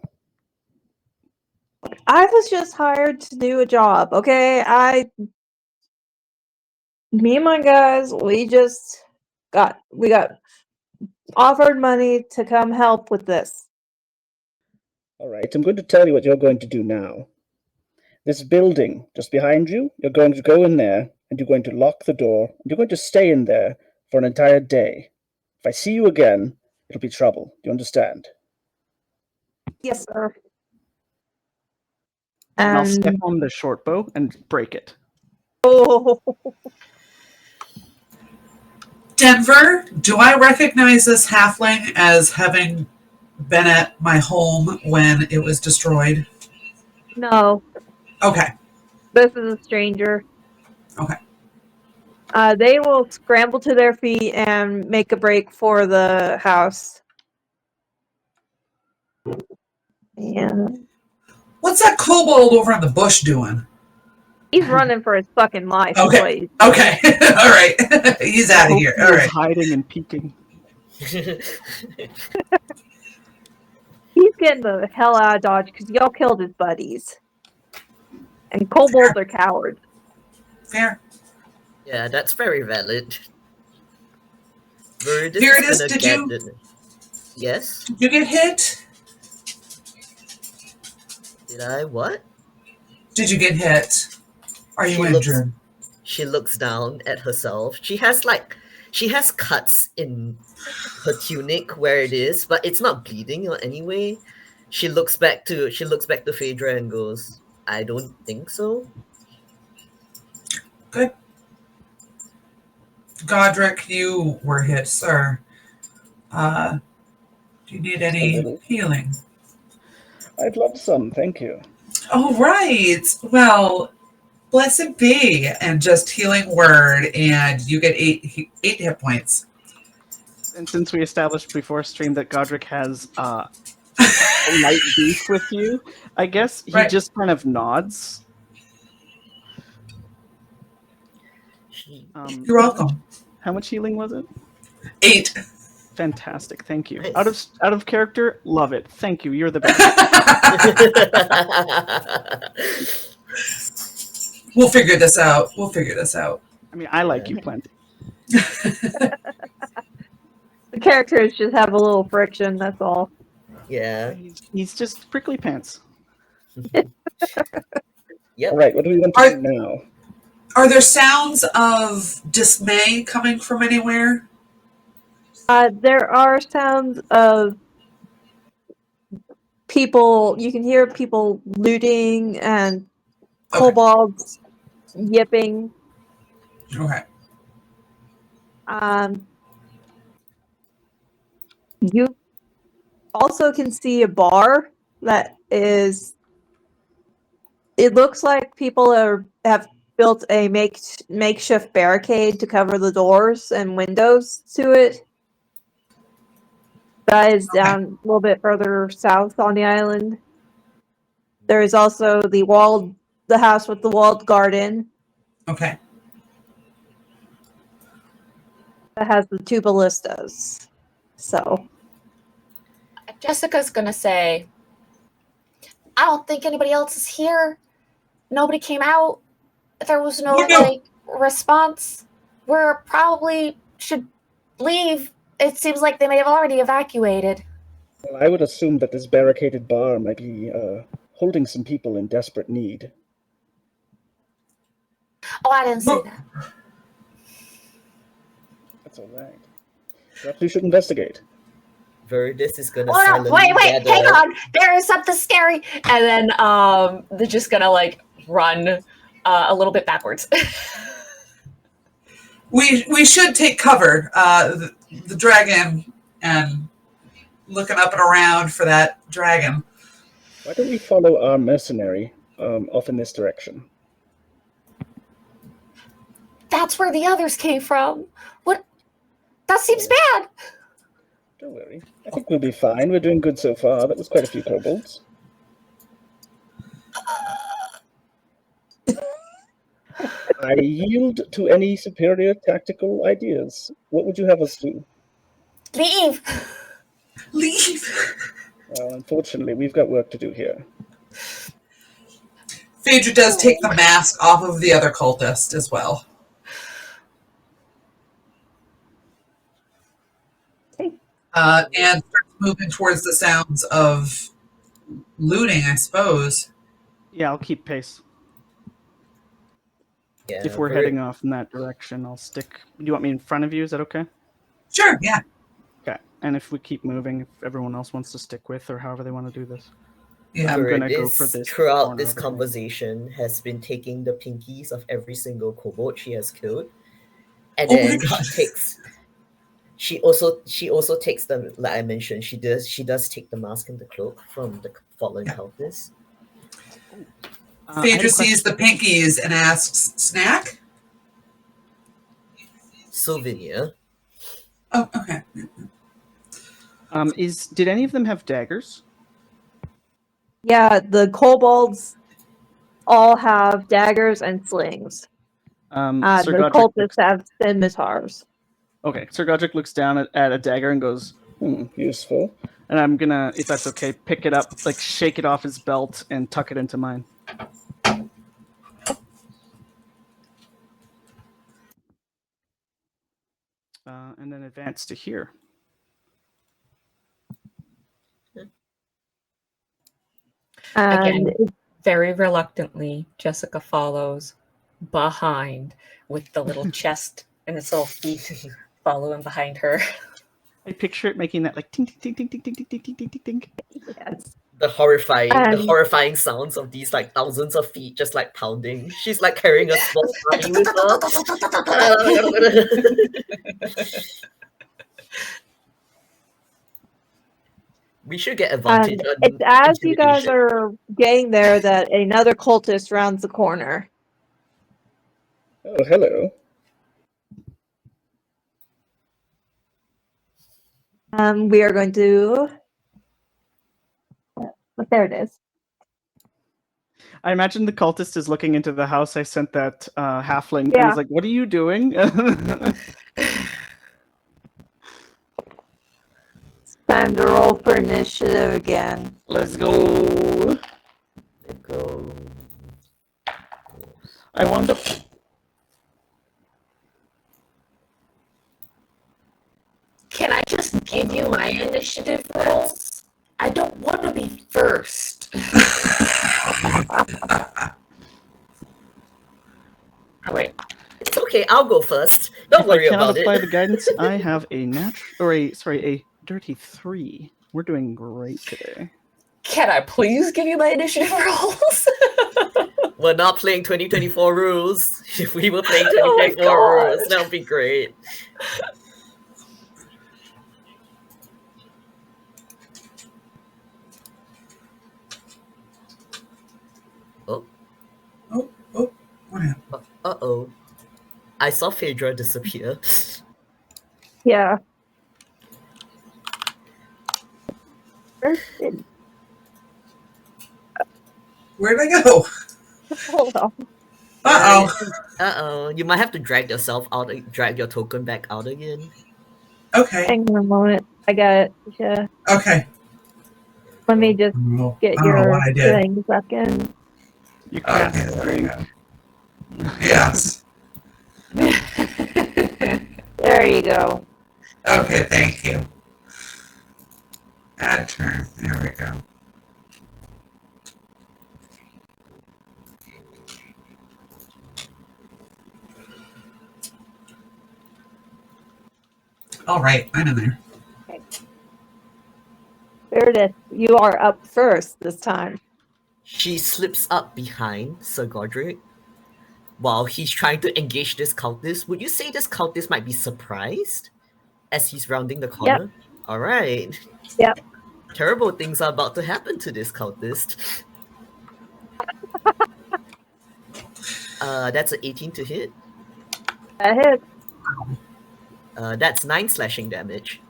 I was just hired to do a job, okay? Me and my guys, we got offered money to come help with this. All right, I'm going to tell you what you're going to do now. This building just behind you, you're going to go in there and you're going to lock the door and you're going to stay in there for an entire day. If I see you again, it'll be trouble. Do you understand? Yes, sir. And I'll step And on the short bow and break it. oh, Denver, do I recognize this halfling as having been at my home when it was destroyed? no, Okay. this is a stranger. Okay. They will scramble to their feet and make a break for the house. And What's that kobold over in the bush doing? he's running for his fucking life. Okay. Is what he's Okay. All right. He's out of here. All right. Hiding and peeking. He's getting the hell out of Dodge because y'all killed his buddies. And kobolds are cowards. Fair. Yeah, that's very valid. Here it is. Did you Yes? did you get hit? Did I what? Did you get hit? Are you She looks- injured? She looks down at herself. She has cuts in her tunic where it is, but it's not bleeding or anyway. She looks back to Phaedra and goes, I don't think so. Good. Godric, you were hit, sir. Do you need any healing? I'd love some, thank you. All right. Well, blessed be. And just healing word, and you get eight hit points. And since we established before stream that Godric has a light beef with you, I guess he Right. just kind of nods. You're welcome. How much healing was it? 8. Fantastic, thank you. Nice. Out of character, love it. Thank you. You're the best. We'll figure this out. I mean, I like you plenty. The characters just have a little friction, that's all. Yeah. He's just prickly pants. Yep. All right, what do we want to do now? Are there sounds of dismay coming from anywhere? There are sounds of people. You can hear people looting and kobolds yipping. Okay. You also can see a bar that is. It looks like people have built a makeshift barricade to cover the doors and windows to it. That is down a little bit further south on the island. There is also the house with the walled garden Okay. that has the 2 ballistas. So Jessica's gonna say, I don't think anybody else is here. Nobody came out. There was no response. We're probably should leave. It seems like they may have already evacuated. Well, I would assume that this barricaded bar might be holding some people in desperate need. Oh, I didn't see that. That's all right. Perhaps we should investigate. Verdus is gonna Oh no! silently Wait! gather. Hang on! There is something scary. And then they're just gonna like run a little bit backwards. We should take cover. The dragon and looking up and around for that dragon. Why don't we follow our mercenary off in this direction? That's where the others came from. What? That seems bad. Don't worry. I think we'll be fine. We're doing good so far. That was quite a few kobolds. I yield to any superior tactical ideas. What would you have us do? Leave. Leave! Well, unfortunately, we've got work to do here. Phaedra does take the mask off of the other cultist as well. And starts moving towards the sounds of looting, I suppose. Yeah, I'll keep pace. Yeah, If we're heading off in that direction, I'll stick. Do you want me in front of you? Is that okay? Sure, yeah. Okay. And if we keep moving, if everyone else wants to stick with, or however they want to do this. Yeah. I'm gonna go Viridius, for this throughout corner this over here. conversation, has been taking the pinkies of every single kobold she has killed, and Oh my then God. she also takes them, like I mentioned, she does take the mask and the cloak from the fallen cultists. I had a Phaedra sees the question. pinkies and asks, snack? Sylvania. Oh, okay. Did any of them have daggers? Yeah, the kobolds all have daggers and slings. Sir The Godric cultists looks, have scimitars. okay, Sir Godric looks down at a dagger and goes, useful. And I'm gonna, if that's okay, pick it up, like shake it off his belt and tuck it into mine. And then advance to here. And Again, very reluctantly, Jessica follows behind with the little chest and its little feet following behind her. I picture it making that like ting ting ting ting ting ting ting ting ting ting ting. yes. The And- horrifying sounds of these like thousands of feet just like pounding. She's like carrying a small body with her. We should get advantage on It's as you guys intimidation. are getting there that another cultist rounds the corner. Oh, hello. We are going to. But there it is. I imagine the cultist is looking into the house I sent that halfling and Yeah. is like, "What are you doing?" Time to roll for initiative again. Let's go. Let's go. I wonder. Can I just give you my initiative rolls? I don't want to be first. Oh, wait. It's okay, I'll go first. Don't If worry I cannot about apply it. the guidance, I have a a dirty 3. We're doing great today. Can I please give you my initiative rolls? We're not playing 2024 rules. If we were playing Oh my 2024 rules, God. that would be great. What happened? Uh-oh. I saw Phaedra disappear. Yeah. Where did- Where'd I go? Hold on. Uh-oh. Uh-oh. You might have to drag yourself out, drag your token back out again. Okay. Hang on a moment. I got it. Yeah. Okay. Let me just Well, get I don't know your what I did. thing second. You can't Okay, there we drink. go. Yes. There you go. Okay, thank you. Add turn. There we go. All right, I'm in there. Meredith, you are up first this time. She slips up behind Sir Godric while he's trying to engage this cultist. Would you say this cultist might be surprised as he's rounding the corner? All right. Yep. Terrible things are about to happen to this cultist. That's an 18 to hit. That hit. That's 9 slashing damage.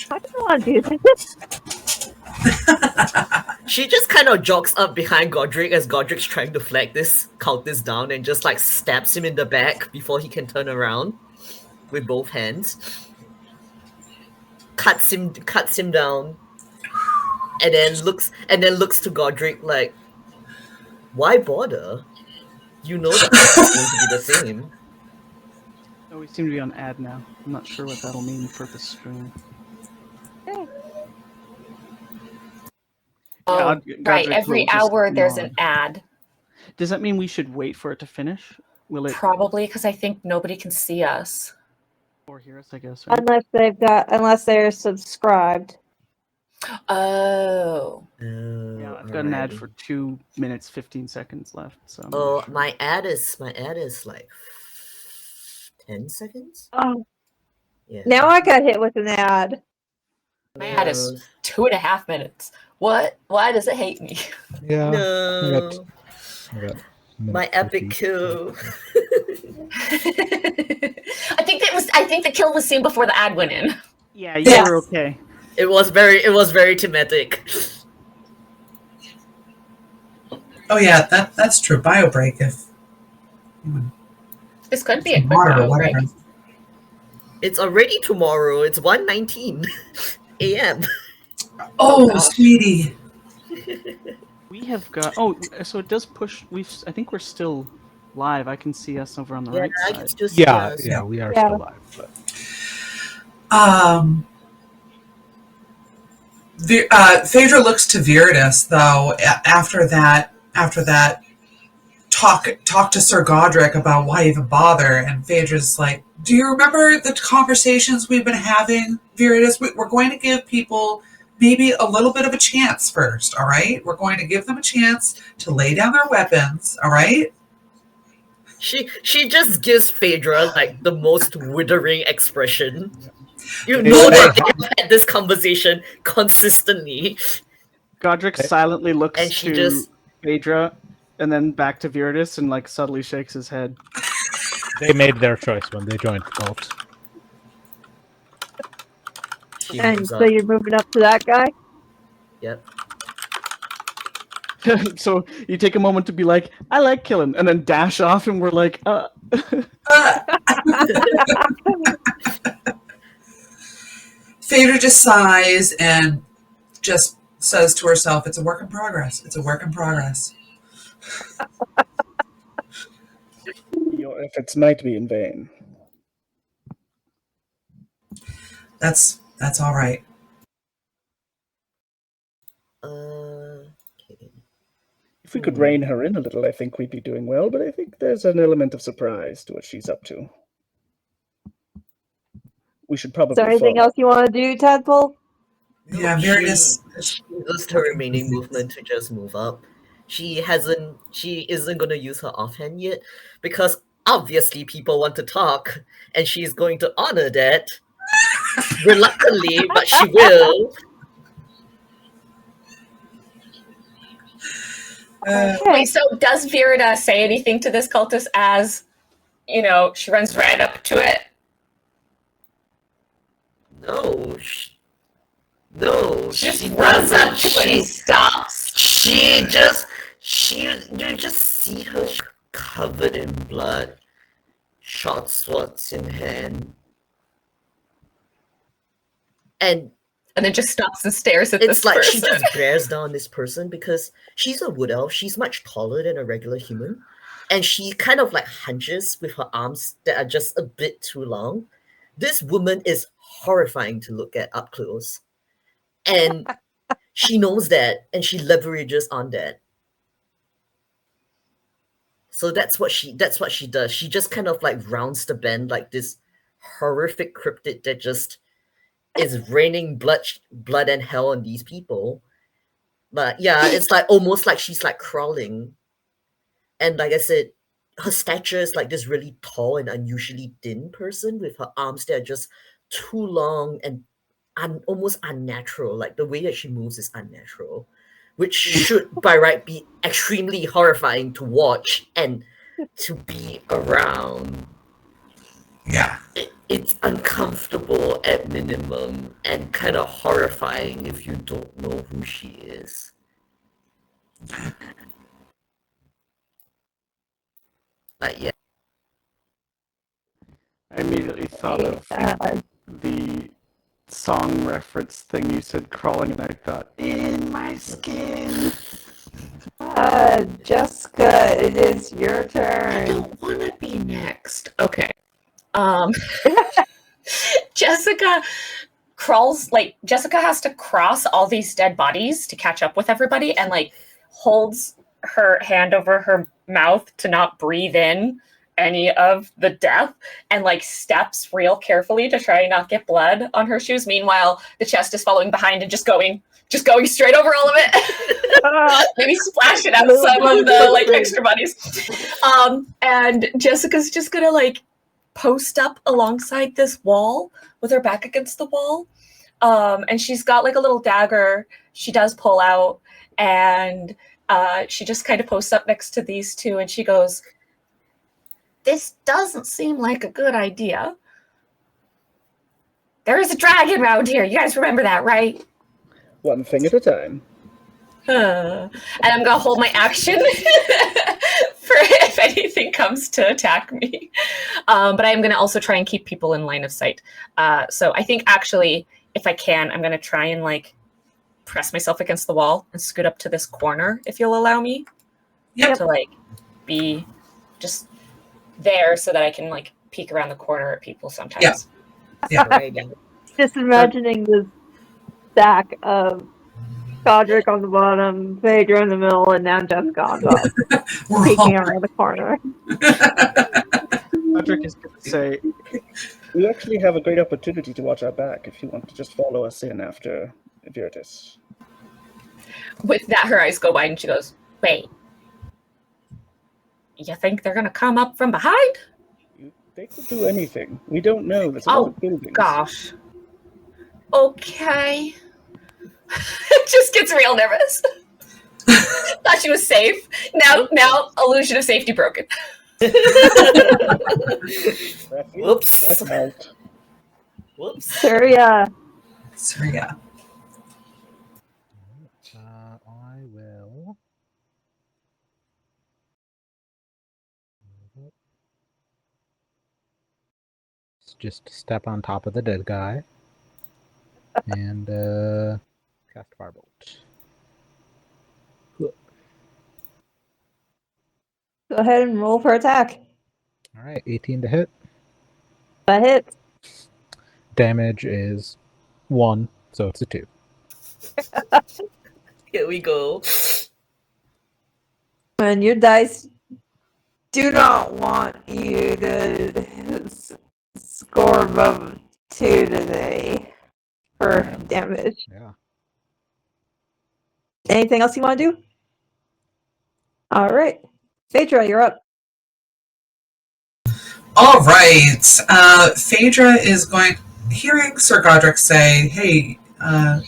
I don't want to do this. She just kind of jogs up behind Godric as Godric's trying to flag this cultist down and just like stabs him in the back before he can turn around with both hands. Cuts him down, and then looks to Godric like, why bother? You know the outcome's going to be the same. Oh, we seem to be on ad now. I'm not sure what that'll mean for the stream. Oh, right. Godric Every will just hour there's an nod. ad. Does that mean we should wait for it to finish? Will it Probably because I think nobody can see us. or hear us? I guess. Right? Unless they're subscribed. Oh. Yeah, I've got an ad for 2 minutes 15 seconds left. So. I'm not Oh, sure. my ad is like 10 seconds. Oh, Yeah. now I got hit with an ad. My ad is 2.5 minutes. What? Why does it hate me? Yeah. No. I got My minute epic 50. kill. I think the kill was seen before the ad went in. Yeah, you Yes. were okay. It was very thematic. Oh yeah, that's true. Bio break if This could be a quick tomorrow or bio break. whatever. It's already tomorrow. It's 1:19 a.m. Oh, gosh. sweetie. We have got. Oh, so it does push. I think we're still live. I can see us over on the Yeah, right I side. can still see Yeah, us. yeah, we are Yeah. still live. But Phaedra looks to Viridus though after that talk to Sir Godric about why even bother, and Phaedra's like, do you remember the conversations we've been having, Viridus? We're going to give people maybe a little bit of a chance first, all right? We're going to give them a chance to lay down their weapons, all right? She just gives Phaedra like the most withering expression. You They know say- that they've had this conversation consistently. Godric Okay. silently looks And she to just- Phaedra and then back to Viridus and like subtly shakes his head. they made their choice when they joined the cult. She And moves so up. you're moving up to that guy? Yep. So you take a moment to be like, I like killing, and then dash off, and we're like, Phaedra just sighs and just says to herself, it's a work in progress. It's a work in progress. Your efforts might be in vain. That's all right. Okay. If we could rein her in a little, I think we'd be doing well, but I think there's an element of surprise to what she's up to. We should probably Is there anything follow. else you want to do, Tadpole? Yeah, she Viridus. used her remaining movement to just move up. She isn't gonna use her offhand yet because obviously people want to talk and she's going to honor that reluctantly, but she will. Okay. Wait, so does Virida say anything to this cultist as, she runs right up to it? No, She just runs up to it and stops. you just see her covered in blood, short swords in hand, and then just stops and stares at it's this like person. she just glares down on this person because she's a wood elf. She's much taller than a regular human, and she kind of like hunches with her arms that are just a bit too long. This woman is horrifying to look at up close, and she knows that, and she leverages on that. So that's what she does. She just kind of like rounds the bend like this horrific cryptid that just is raining blood and hell on these people. But yeah, it's like almost like she's like crawling. And like I said, her stature is like this really tall and unusually thin person with her arms that are just too long and almost unnatural. Like the way that she moves is unnatural, which should by right be extremely horrifying to watch and to be around. Yeah. It's uncomfortable at minimum and kind of horrifying if you don't know who she is. But yeah. I immediately thought of the song reference thing you said, crawling, and I thought, in my skin. Jessica, it is your I turn. don't want to be next. Okay. Jessica crawls, like, Jessica has to cross all these dead bodies to catch up with everybody and, like, holds her hand over her mouth to not breathe in any of the death and, like, steps real carefully to try and not get blood on her shoes. Meanwhile, the chest is following behind and just going straight over all of it. Maybe splashing out some of the, like, extra bodies. And Jessica's just gonna, like, post up alongside this wall with her back against the wall. And she's got like a little dagger she does pull out, and she just kind of posts up next to these two and she goes, "This doesn't seem like a good idea. There is a dragon around here. You guys remember that, right? One thing at a time." And I'm gonna hold my action for if anything comes to attack me. But I am gonna also try and keep people in line of sight. So I think actually, if I can, I'm gonna try and like press myself against the wall and scoot up to this corner, if you'll allow me. Yep. To like be just there so that I can like peek around the corner at people sometimes. Yeah. Just imagining this stack of Godric on the bottom, Phaedra in the middle, and now Jessica on top, We're peeking all around the corner. Patrick is going to say, We actually have a great opportunity to watch our back if you want to just follow us in after Viritus. With that, her eyes go wide and she goes, "Wait, you think they're gonna come up from behind?" They could do anything. We don't know. There's a lot of buildings. Gosh. Okay. Just gets real nervous. Thought she was safe. Now, illusion of safety broken. Whoops. That's out. Whoops. Syria. Syria. I will. Just step on top of the dead guy and cast Firebolt. Go ahead and roll for attack. All right, 18 to hit. That hits. Damage is 1, so it's a 2. Here we go. And your dice do not want you to score above 2 today for damage. Yeah. Anything else you want to do? All right. Phaedra, you're up. All right. Phaedra is going, hearing Sir Godric say, "Hey,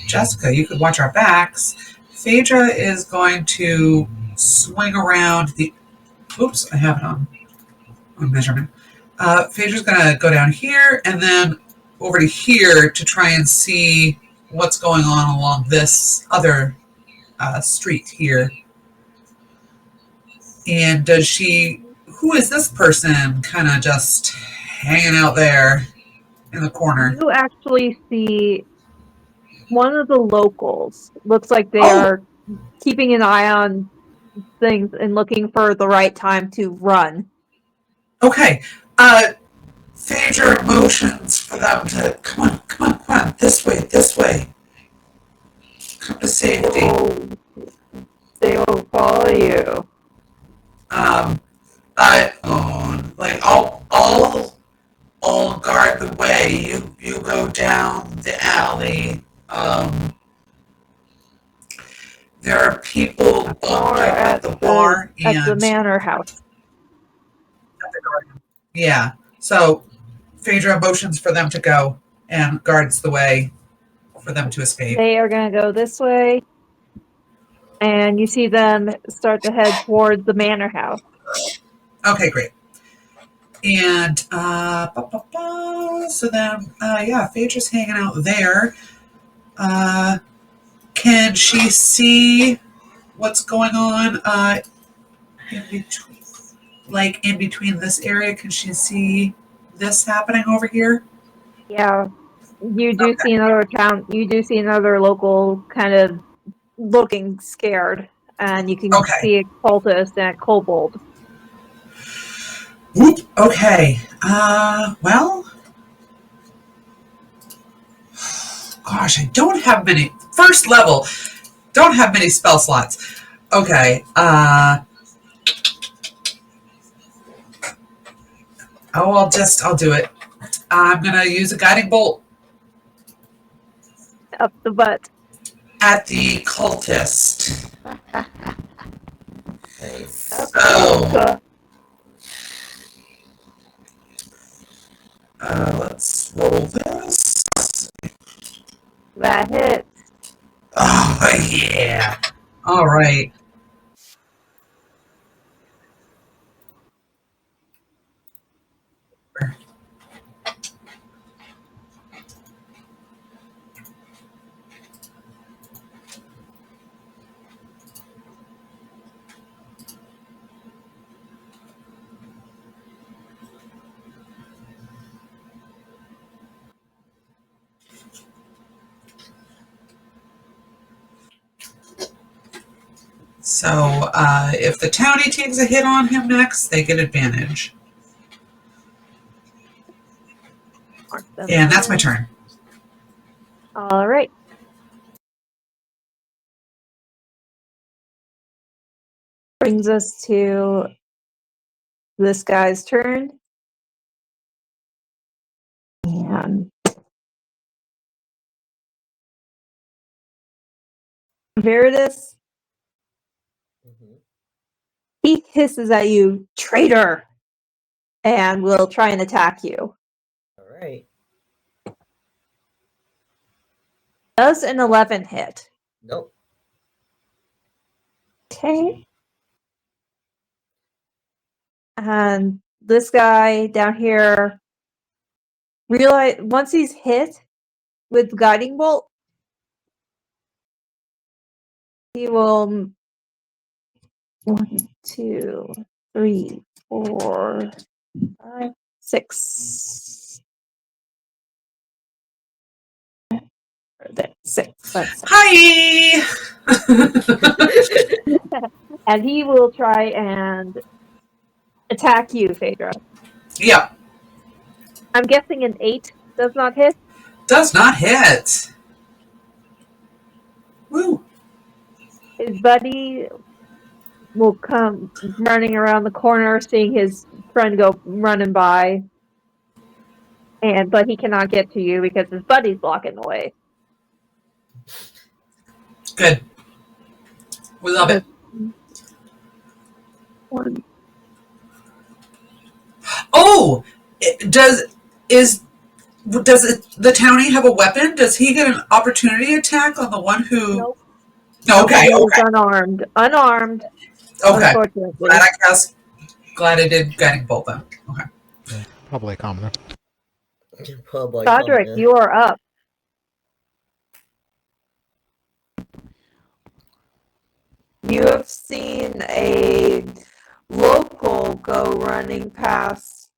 Jessica, you could watch our backs." Phaedra is going to swing around the, oops, I have it on measurement. Phaedra's going to go down here and then over to here to try and see what's going on along this other street here. And does she, who is this person kind of just hanging out there in the corner? You actually see one of the locals. Looks like they are keeping an eye on things and looking for the right time to run. Okay. Phaedra motions for them to come on, this way. Come to safety. They will follow you. I'll guard the way. You go down the alley. There are people bumped up at the bar At the manor house. Yeah. So Phaedra motions for them to go and guards the way for them to escape. They are going to go this way, and you see them start to head towards the manor house. Okay, great. And so then, yeah, Phaedra's hanging out there. Can she see what's going on in between, like in between this area? Can she see this happening over here? Yeah, you do see another town. You do see another local kind of looking scared, and you can see a cultist and a kobold. Whoop. Okay. Well, gosh, I don't have many. First level, don't have many spell slots. Okay. I'll do it. I'm gonna use a guiding bolt Up the butt. at the cultist. Nice. So, let's roll this. That hits. Oh, yeah. All right. So, if the townie takes a hit on him next, they get advantage. And that's my turn. All right. Brings us to this guy's turn. And Veritas, he hisses at you, traitor, and will try and attack you. All right. Does an 11 hit? Nope. Okay. And this guy down here, realize once he's hit with guiding bolt, he will 1, 2, 3, 4, 5, 6. There, 6. That's Hi! and he will try and attack you, Phaedra. Yep. I'm guessing an 8 does not hit. Does not hit. Woo. His buddy will come running around the corner, seeing his friend go running by. But he cannot get to you because his buddy's blocking the way. Good. We love it. 1. Oh! Does the townie have a weapon? Does he get an opportunity attack on the one who... Nope. Okay, He okay. is unarmed. Unarmed. Okay. Unfortunately. Glad I did guiding bolt then. Okay. Yeah, probably a commoner. Roderick, you are up. You have seen a local go running past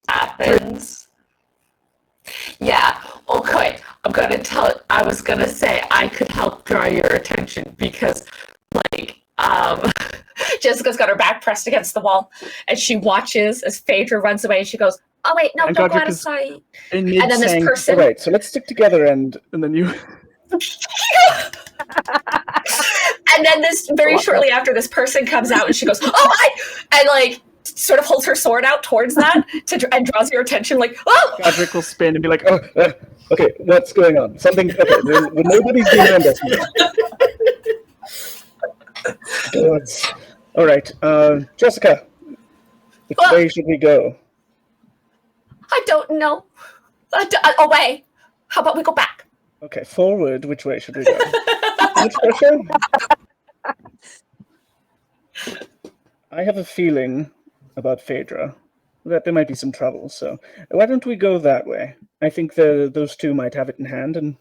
Athens. Yeah. Okay. I was gonna say I could help draw your attention because, like, Jessica's got her back pressed against the wall, and she watches as Phaedra runs away. And she goes, "Oh wait, no, don't go out of sight." And then this person. All right, so let's stick together, and then you. And then shortly after, this person comes out, and she goes, "Oh hi!" and like sort of holds her sword out towards that and draws your attention, like, "Oh!" Godric will spin and be like, "Oh, okay, what's going on? Something. Okay, nobody's behind us now." All right, Jessica, Which way should we go? I don't know. Away. How about we go back? Okay, forward. Which way should we go? Much pressure? I have a feeling about Phaedra that there might be some trouble, so why don't we go that way? I think those two might have it in hand, and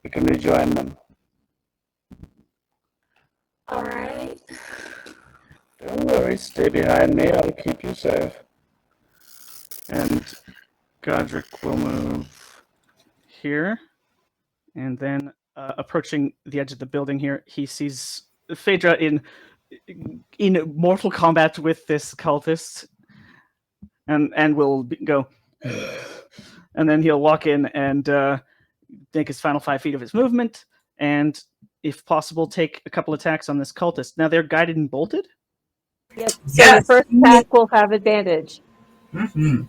we can rejoin them. All right. Don't worry, stay behind me. I'll keep you safe. And Godric will move here. And then, approaching the edge of the building here, he sees Phaedra in mortal combat with this cultist. And will go... And then he'll walk in and make his final 5 feet of his movement. And, if possible, take a couple attacks on this cultist. Now, they're guided and bolted? Yes. So your first attack will have advantage. Mm-hmm.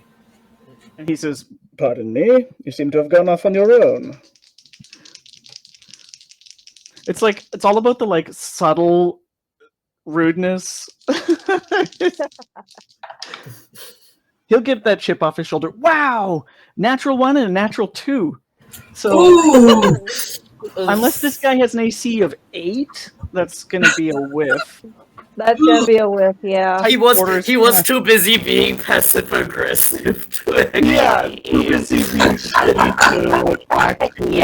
And he says, Pardon me? You seem to have gone off on your own. it's all about the, subtle rudeness. He'll get that chip off his shoulder. Wow! Natural 1 and a natural 2. So, unless this guy has an AC of 8, that's going to be a whiff. That's gonna be a whiff, yeah. He was too busy being passive aggressive to actually too busy being shitty to actually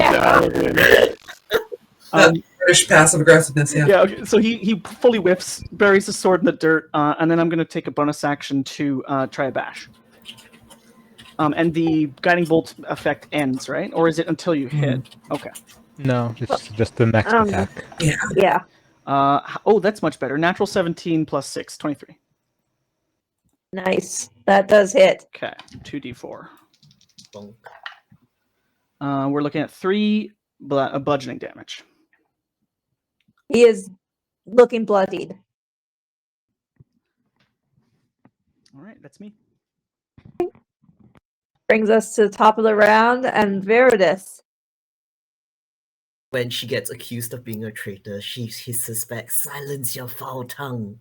British passive aggressiveness, yeah. Yeah, okay, so he fully whiffs, buries the sword in the dirt, and then I'm going to take a bonus action to try a bash. And the guiding bolt effect ends, right? Or is it until you hit? Okay. No, it's just the next attack. Yeah. That's much better. Natural 17 plus 6, 23. Nice. That does hit. Okay, 2d4. We're looking at 3 bludgeoning damage. He is looking bloodied. All right, that's me. Brings us to the top of the round, and Veritas. When she gets accused of being a traitor, he suspects, silence your foul tongue.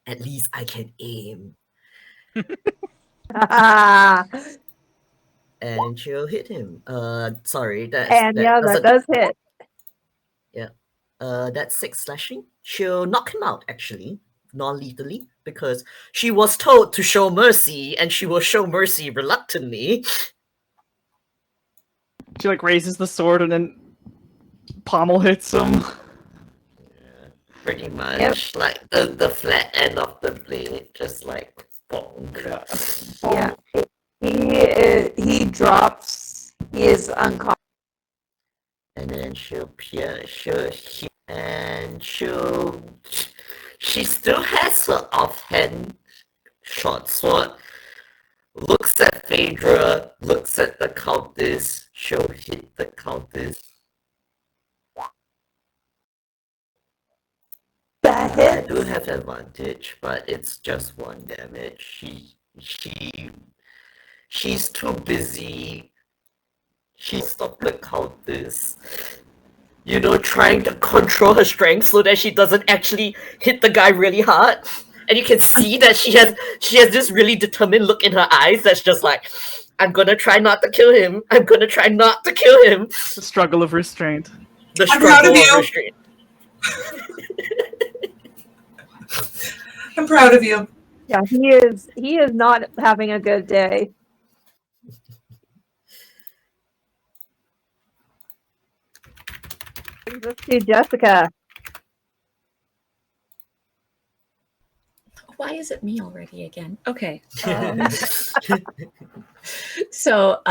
At least I can aim. And she'll hit him. Sorry. That does hit. Yeah. That's 6 slashing. She'll knock him out, actually. Non-lethally. Because she was told to show mercy, and she will show mercy reluctantly. She raises the sword and then pommel hits him. Yeah, pretty much. Like the flat end of the blade, just bonk. Yeah. He drops. He is unconscious. And then she still has her offhand short sword. Looks at Phaedra, looks at the cultist. She'll hit the cultist. That hits. I do have advantage, but it's just 1 damage. She's too busy. She stopped the cultist. Trying to control her strength so that she doesn't actually hit the guy really hard. And you can see that she has this really determined look in her eyes that's just I'm gonna try not to kill him. I'm gonna try not to kill him. The struggle of restraint. The struggle of restraint. I'm proud of you. Yeah, he is not having a good day. Brings us to Jessica. Why is it me already again? Okay. So,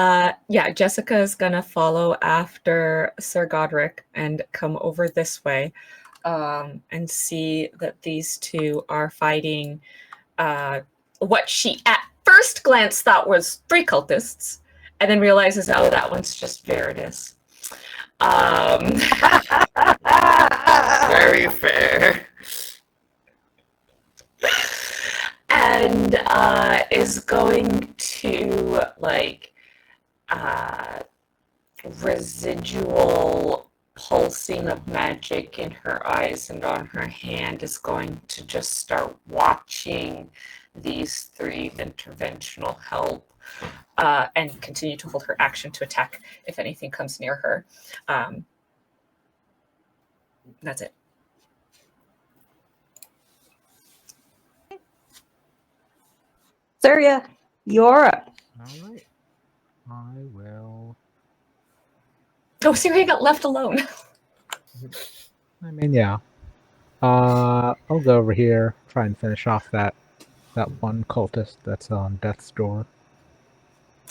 Jessica is going to follow after Sir Godric and come over this way and see that these two are fighting what she at first glance thought was 3 cultists, and then realizes, oh, that one's just Veritas. Very fair. And is going to residual pulsing of magic in her eyes and on her hand is going to just start watching these 3 interventional help and continue to hold her action to attack if anything comes near her. That's it. Syria, you're up. All right. I will. Oh, Syria got left alone. I mean, yeah. I'll go over here, try and finish off that one cultist that's on death's door.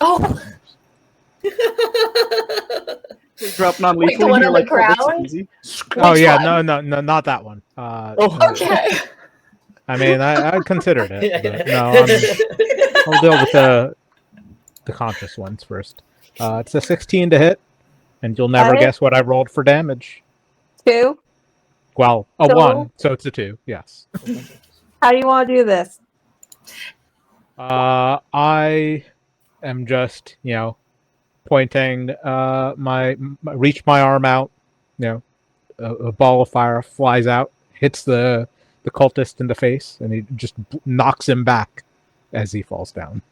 Oh, They drop wait, non-lethal. the one You're on the like, oh, this is ground? easy. Oh Which yeah, one? no, not that one. Oh, Okay. I mean, I considered it, but no, I'll deal with the conscious ones first. It's a 16 to hit, and you'll never Got it. guess what I rolled for damage. 2. Well, a So- 1, so it's a 2. Yes. How do you want to do this? I am just, pointing reach my arm out, a ball of fire flies out, hits the cultist in the face, and he just knocks him back as he falls down.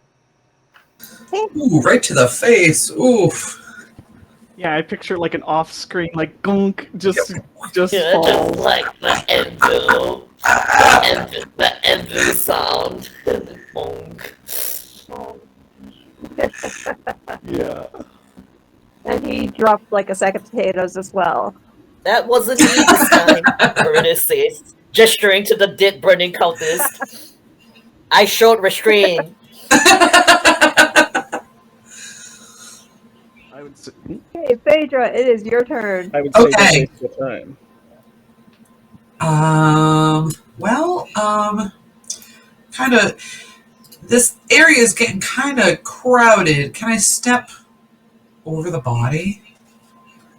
Ooh, right to the face. Oof. yeah. I picture like an off-screen, like gunk, just Yeah, falls. just like the Enzo. The Enzo sound. Bonk. Yeah. And he dropped like a sack of potatoes as well. That wasn't me this time, Ernest says, gesturing to the dead burning cultist. I showed restraint. I would say, Okay, Phaedra, it is your turn. I would say Okay. don't waste your time. Kind of, this area is getting kind of crowded. Can I step over the body?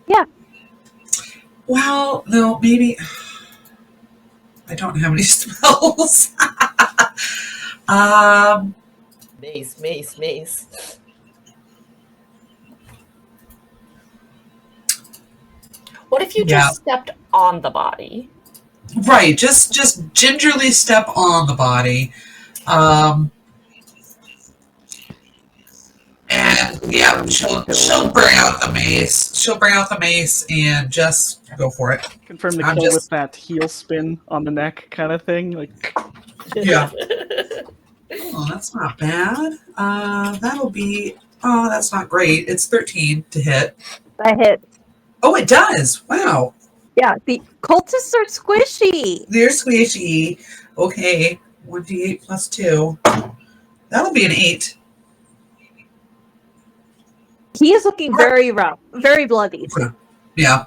Yeah. Well, no, maybe. I don't have any spells. Mace. What if you Yeah. just stepped on the body? Right, just gingerly step on the body. And yeah, she'll bring out the mace. She'll bring out the mace and just go for it. Confirm the I'm kill just- with that heel spin on the neck kind of thing. Like, Yeah. Oh, that's not bad. That'll be. Oh, that's not great. It's 13 to hit. That hit. Oh, it does. Wow. Yeah, the cultists are squishy. They're squishy. Okay, 1d8 plus 2. That'll be an 8. He is looking very rough, very bloody. Yeah.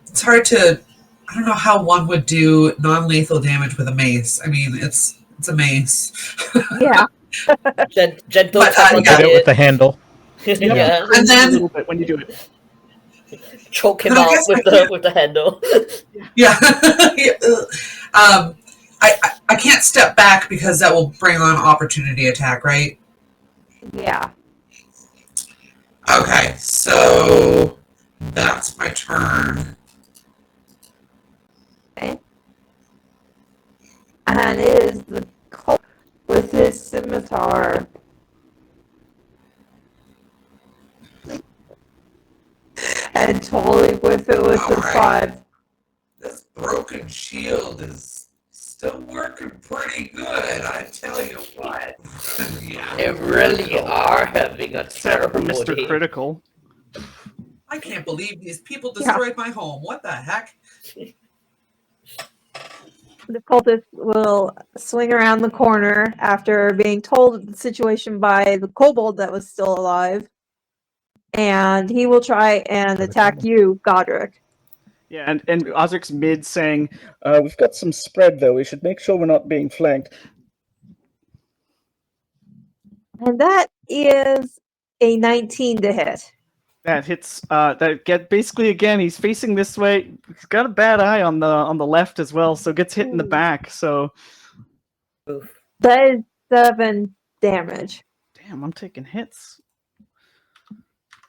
It's hard to. I don't know how one would do non-lethal damage with a mace. I mean, it's a mace. Yeah. Gentle But, tap on yeah. Hit it with the the handle. head. Yeah. Yeah. And a then, little bit when you do it. Choke him But I out guess with I can't- the handle. yeah. I can't step back because that will bring on opportunity attack, right? Yeah. Okay, so that's my turn. Okay. And it is the cult with his scimitar. And totally with it with the Alright. 5. This broken shield is still working pretty good, I tell you what. Yeah. They really are having a Except for terrible Mr. day. Critical. I can't believe these people Yeah. destroyed my home. What the heck? The cultist will swing around the corner after being told of the situation by the kobold that was still alive. And he will try and By the attack kobold. you, Godric. Yeah, and Ozric's mid saying, we've got some spread though. We should make sure we're not being flanked. And that is a 19 to hit. That hits. Basically again. He's facing this way. He's got a bad eye on the left as well, so gets hit in the back. So Oof. That is 7 damage. damn, I'm taking hits.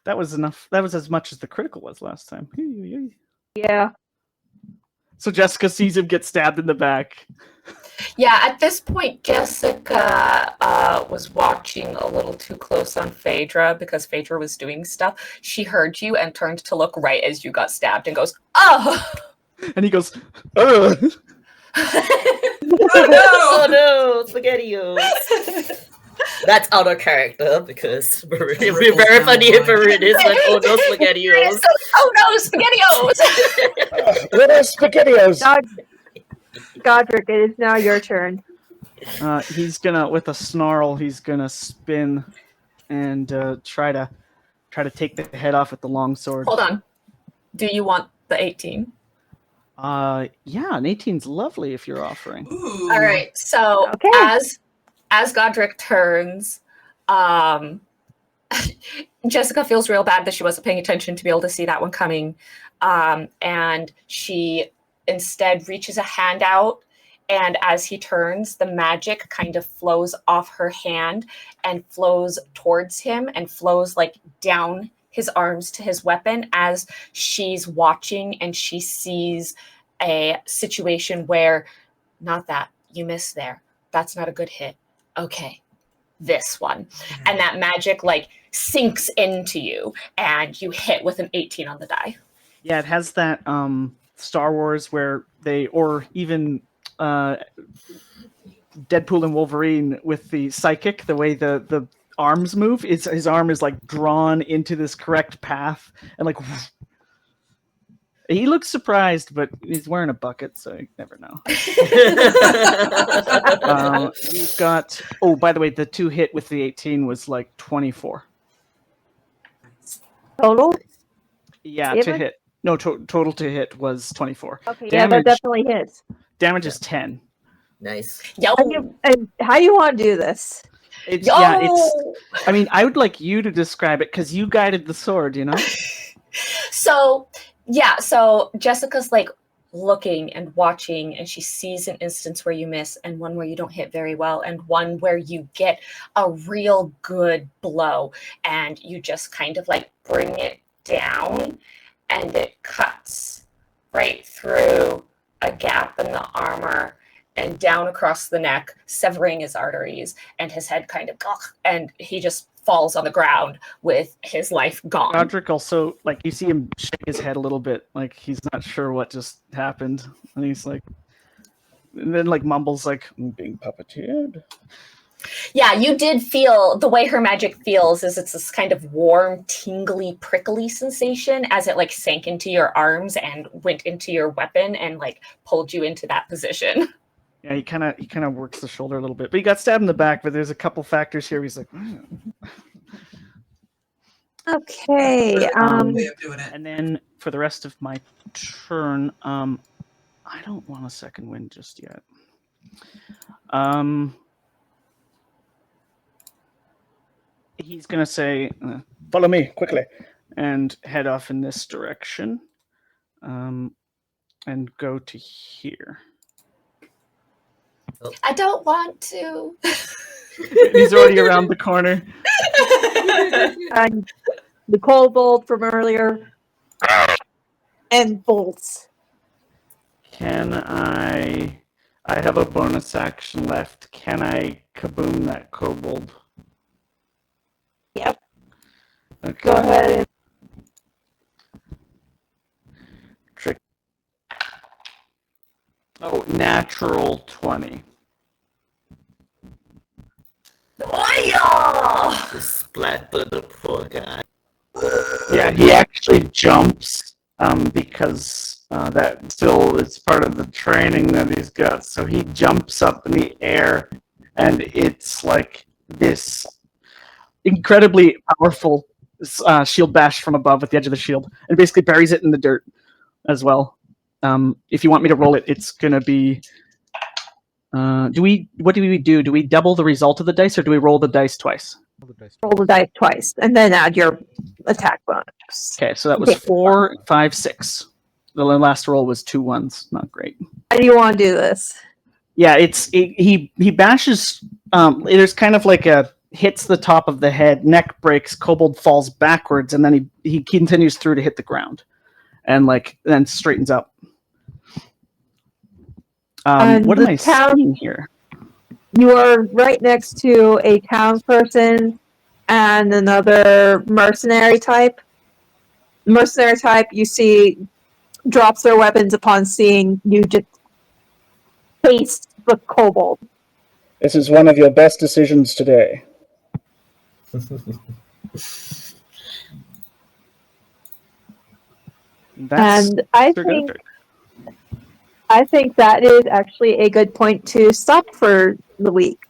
That was enough. That was as much as the critical was last time. Yeah. So Jessica sees him get stabbed in the back. Yeah, at this point, Jessica was watching a little too close on Phaedra because Phaedra was doing stuff. She heard you and turned to look right as you got stabbed and goes, "Oh!" And he goes, ugh. Oh no, SpaghettiOs. That's out of character because it would be very funny if Marin went, oh no, SpaghettiOs. Oh no, SpaghettiOs! Little SpaghettiOs. Godric, it is now your turn. He's gonna, with a snarl, he's gonna spin and try to take the head off with the long sword. Hold on. Do you want the 18? Yeah, an 18's lovely if you're offering. Ooh. All right. So Okay. as Godric turns, Jessica feels real bad that she wasn't paying attention to be able to see that one coming, and she instead reaches a hand out. And as he turns, the magic kind of flows off her hand and flows towards him and flows like down his arms to his weapon as she's watching, and she sees a situation where, not that, you missed there. That's not a good hit. Okay, this one. And that magic like sinks into you and you hit with an 18 on the die. Yeah, it has that Star Wars where they, or even Deadpool and Wolverine with the psychic, the way the arms move, his arm is like drawn into this correct path and like he looks surprised, but he's wearing a bucket, so you never know. We've got, oh, by the way, the 2 hit with the 18 was like 24. Total? Yeah, Damage? to hit. No, total to hit was 24. Okay, yeah, that definitely hits. Damage is 10. Nice. Yo. And how you want to do this? It's, Yo. yeah, it's. I mean, I would like you to describe it because you guided the sword, you know? So Jessica's like looking and watching, and she sees an instance where you miss and one where you don't hit very well and one where you get a real good blow and you just kind of like bring it down and it cuts right through a gap in the armor and down across the neck, severing his arteries, and his head kind of, and he just falls on the ground with his life gone. Godric also, like, you see him shake his head a little bit, like he's not sure what just happened, and he's like, and then like mumbles like, "I'm being puppeteered." Yeah, you did feel the way her magic feels is it's this kind of warm, tingly, prickly sensation as it like sank into your arms and went into your weapon and like pulled you into that position. Yeah, he kind of works the shoulder a little bit, but he got stabbed in the back. But there's a couple factors here. He's like, Okay. Way of doing it. and then for the rest of my turn, I don't want a second wind just yet. He's gonna say, "Follow me quickly," and head off in this direction, and go to here. I don't want to. He's already around the corner. And the kobold from earlier. And bolts. Can I have a bonus action left. Can I kaboom that kobold? Yep. Okay. Go ahead. Trick. Oh, natural 20. Oh, Just splatter the poor guy. Yeah, he actually jumps because that still is part of the training that he's got. So he jumps up in the air, and it's like this incredibly powerful shield bash from above with the edge of the shield, and basically buries it in the dirt as well. If you want me to roll it, it's gonna be. What do we do? Do we double the result of the dice, or do we roll the dice twice? Roll the dice twice, and then add your attack bonus. Okay, so that was 4, 5, 6. The last roll was 2 1s. Not great. How do you want to do this? Yeah, he bashes. There's kind of like a hits the top of the head, neck breaks, kobold falls backwards, and then he continues through to hit the ground, and then straightens up. And What am the I town- seeing here? You are right next to a townsperson and another mercenary type. Mercenary type, you see, drops their weapons upon seeing you just face the kobold. This is one of your best decisions today. That's And I Sir think Godric. that is actually a good point to stop for the week.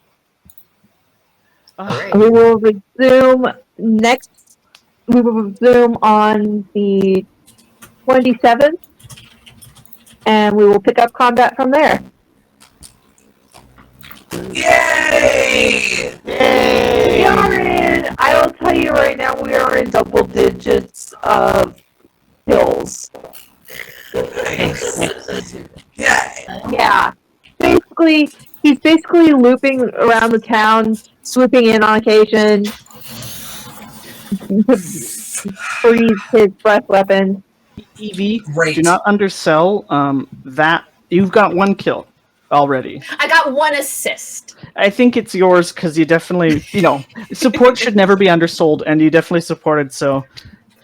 Alright. We will resume next. We will resume on the 27th, and we will pick up combat from there. Yay! We are in. I will tell you right now, we are in double digits of kills. Nice. Yeah. Yeah. Basically, he's basically looping around the town, swooping in on occasion to freeze his breath weapon. Evie, Great. do not undersell that. You've got 1 kill already. I got 1 assist. I think it's yours because you definitely, support should never be undersold, and you definitely supported, so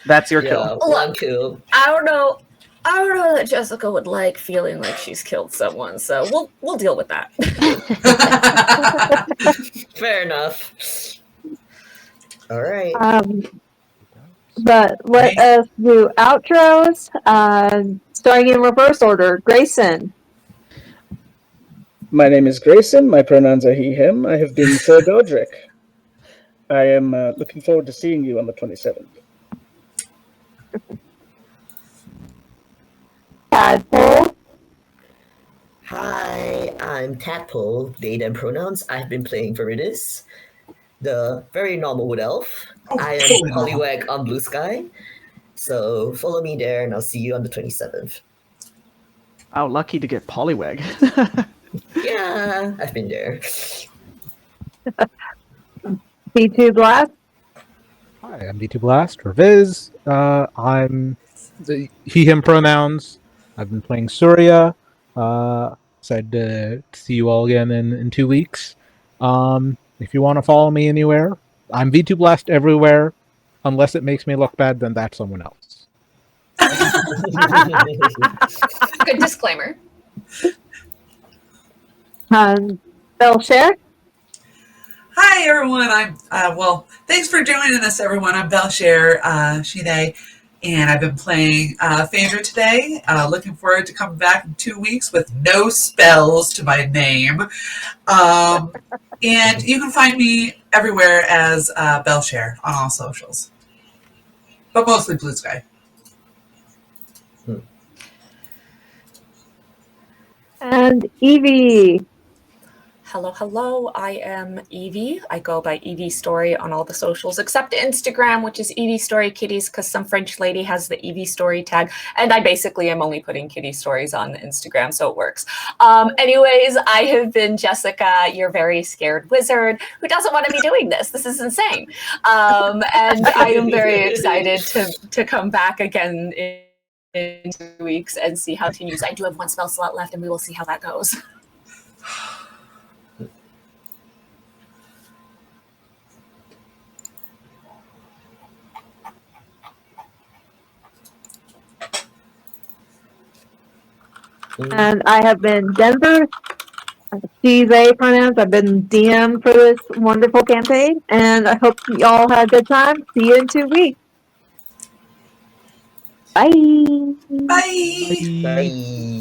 that's your kill. Yeah, 1 kill. I don't know that Jessica would like feeling like she's killed someone, so we'll deal with that. Fair enough. Alright. But let us do outros, starting in reverse order. Grayson. My name is Grayson. My pronouns are he, him. I have been Sir Godric. I am looking forward to seeing you on the 27th. Tadpole. Hi, I'm Tadpole, they them pronouns. I've been playing Viridis, the very normal wood elf. I am totally normal. Poliwag on Blue Sky. So follow me there and I'll see you on the 27th. Oh, lucky to get Poliwag. Yeah, I've been there. B2 Blast. Hi, I'm D2 Blast, or Viz. I'm the he, him pronouns. I've been playing Surya. Excited to see you all again in 2 weeks. If you want to follow me anywhere, I'm V2 Blast everywhere. Unless it makes me look bad, then that's someone else. Good disclaimer. Belshare. Hi everyone. I'm thanks for joining us, everyone. I'm Belshare, she, they, and I've been playing Phaedra today. Looking forward to coming back in 2 weeks with no spells to my name. And you can find me everywhere as Belshare on all socials, but mostly Blue Sky. And Evie. Hello. I am Evie. I go by Evie Story on all the socials except Instagram, which is Evie Story Kitties, because some French lady has the Evie Story tag, and I basically am only putting kitty stories on Instagram, so it works. Anyways, I have been Jessica, your very scared wizard who doesn't want to be doing this. This is insane. And I am very excited to come back again in 2 weeks and see how it continues. I do have 1 spell slot left, and we will see how that goes. And I have been Denver. She, they pronouns. I've been DM for this wonderful campaign, and I hope y'all had a good time. See you in 2 weeks. Bye. Bye. Bye.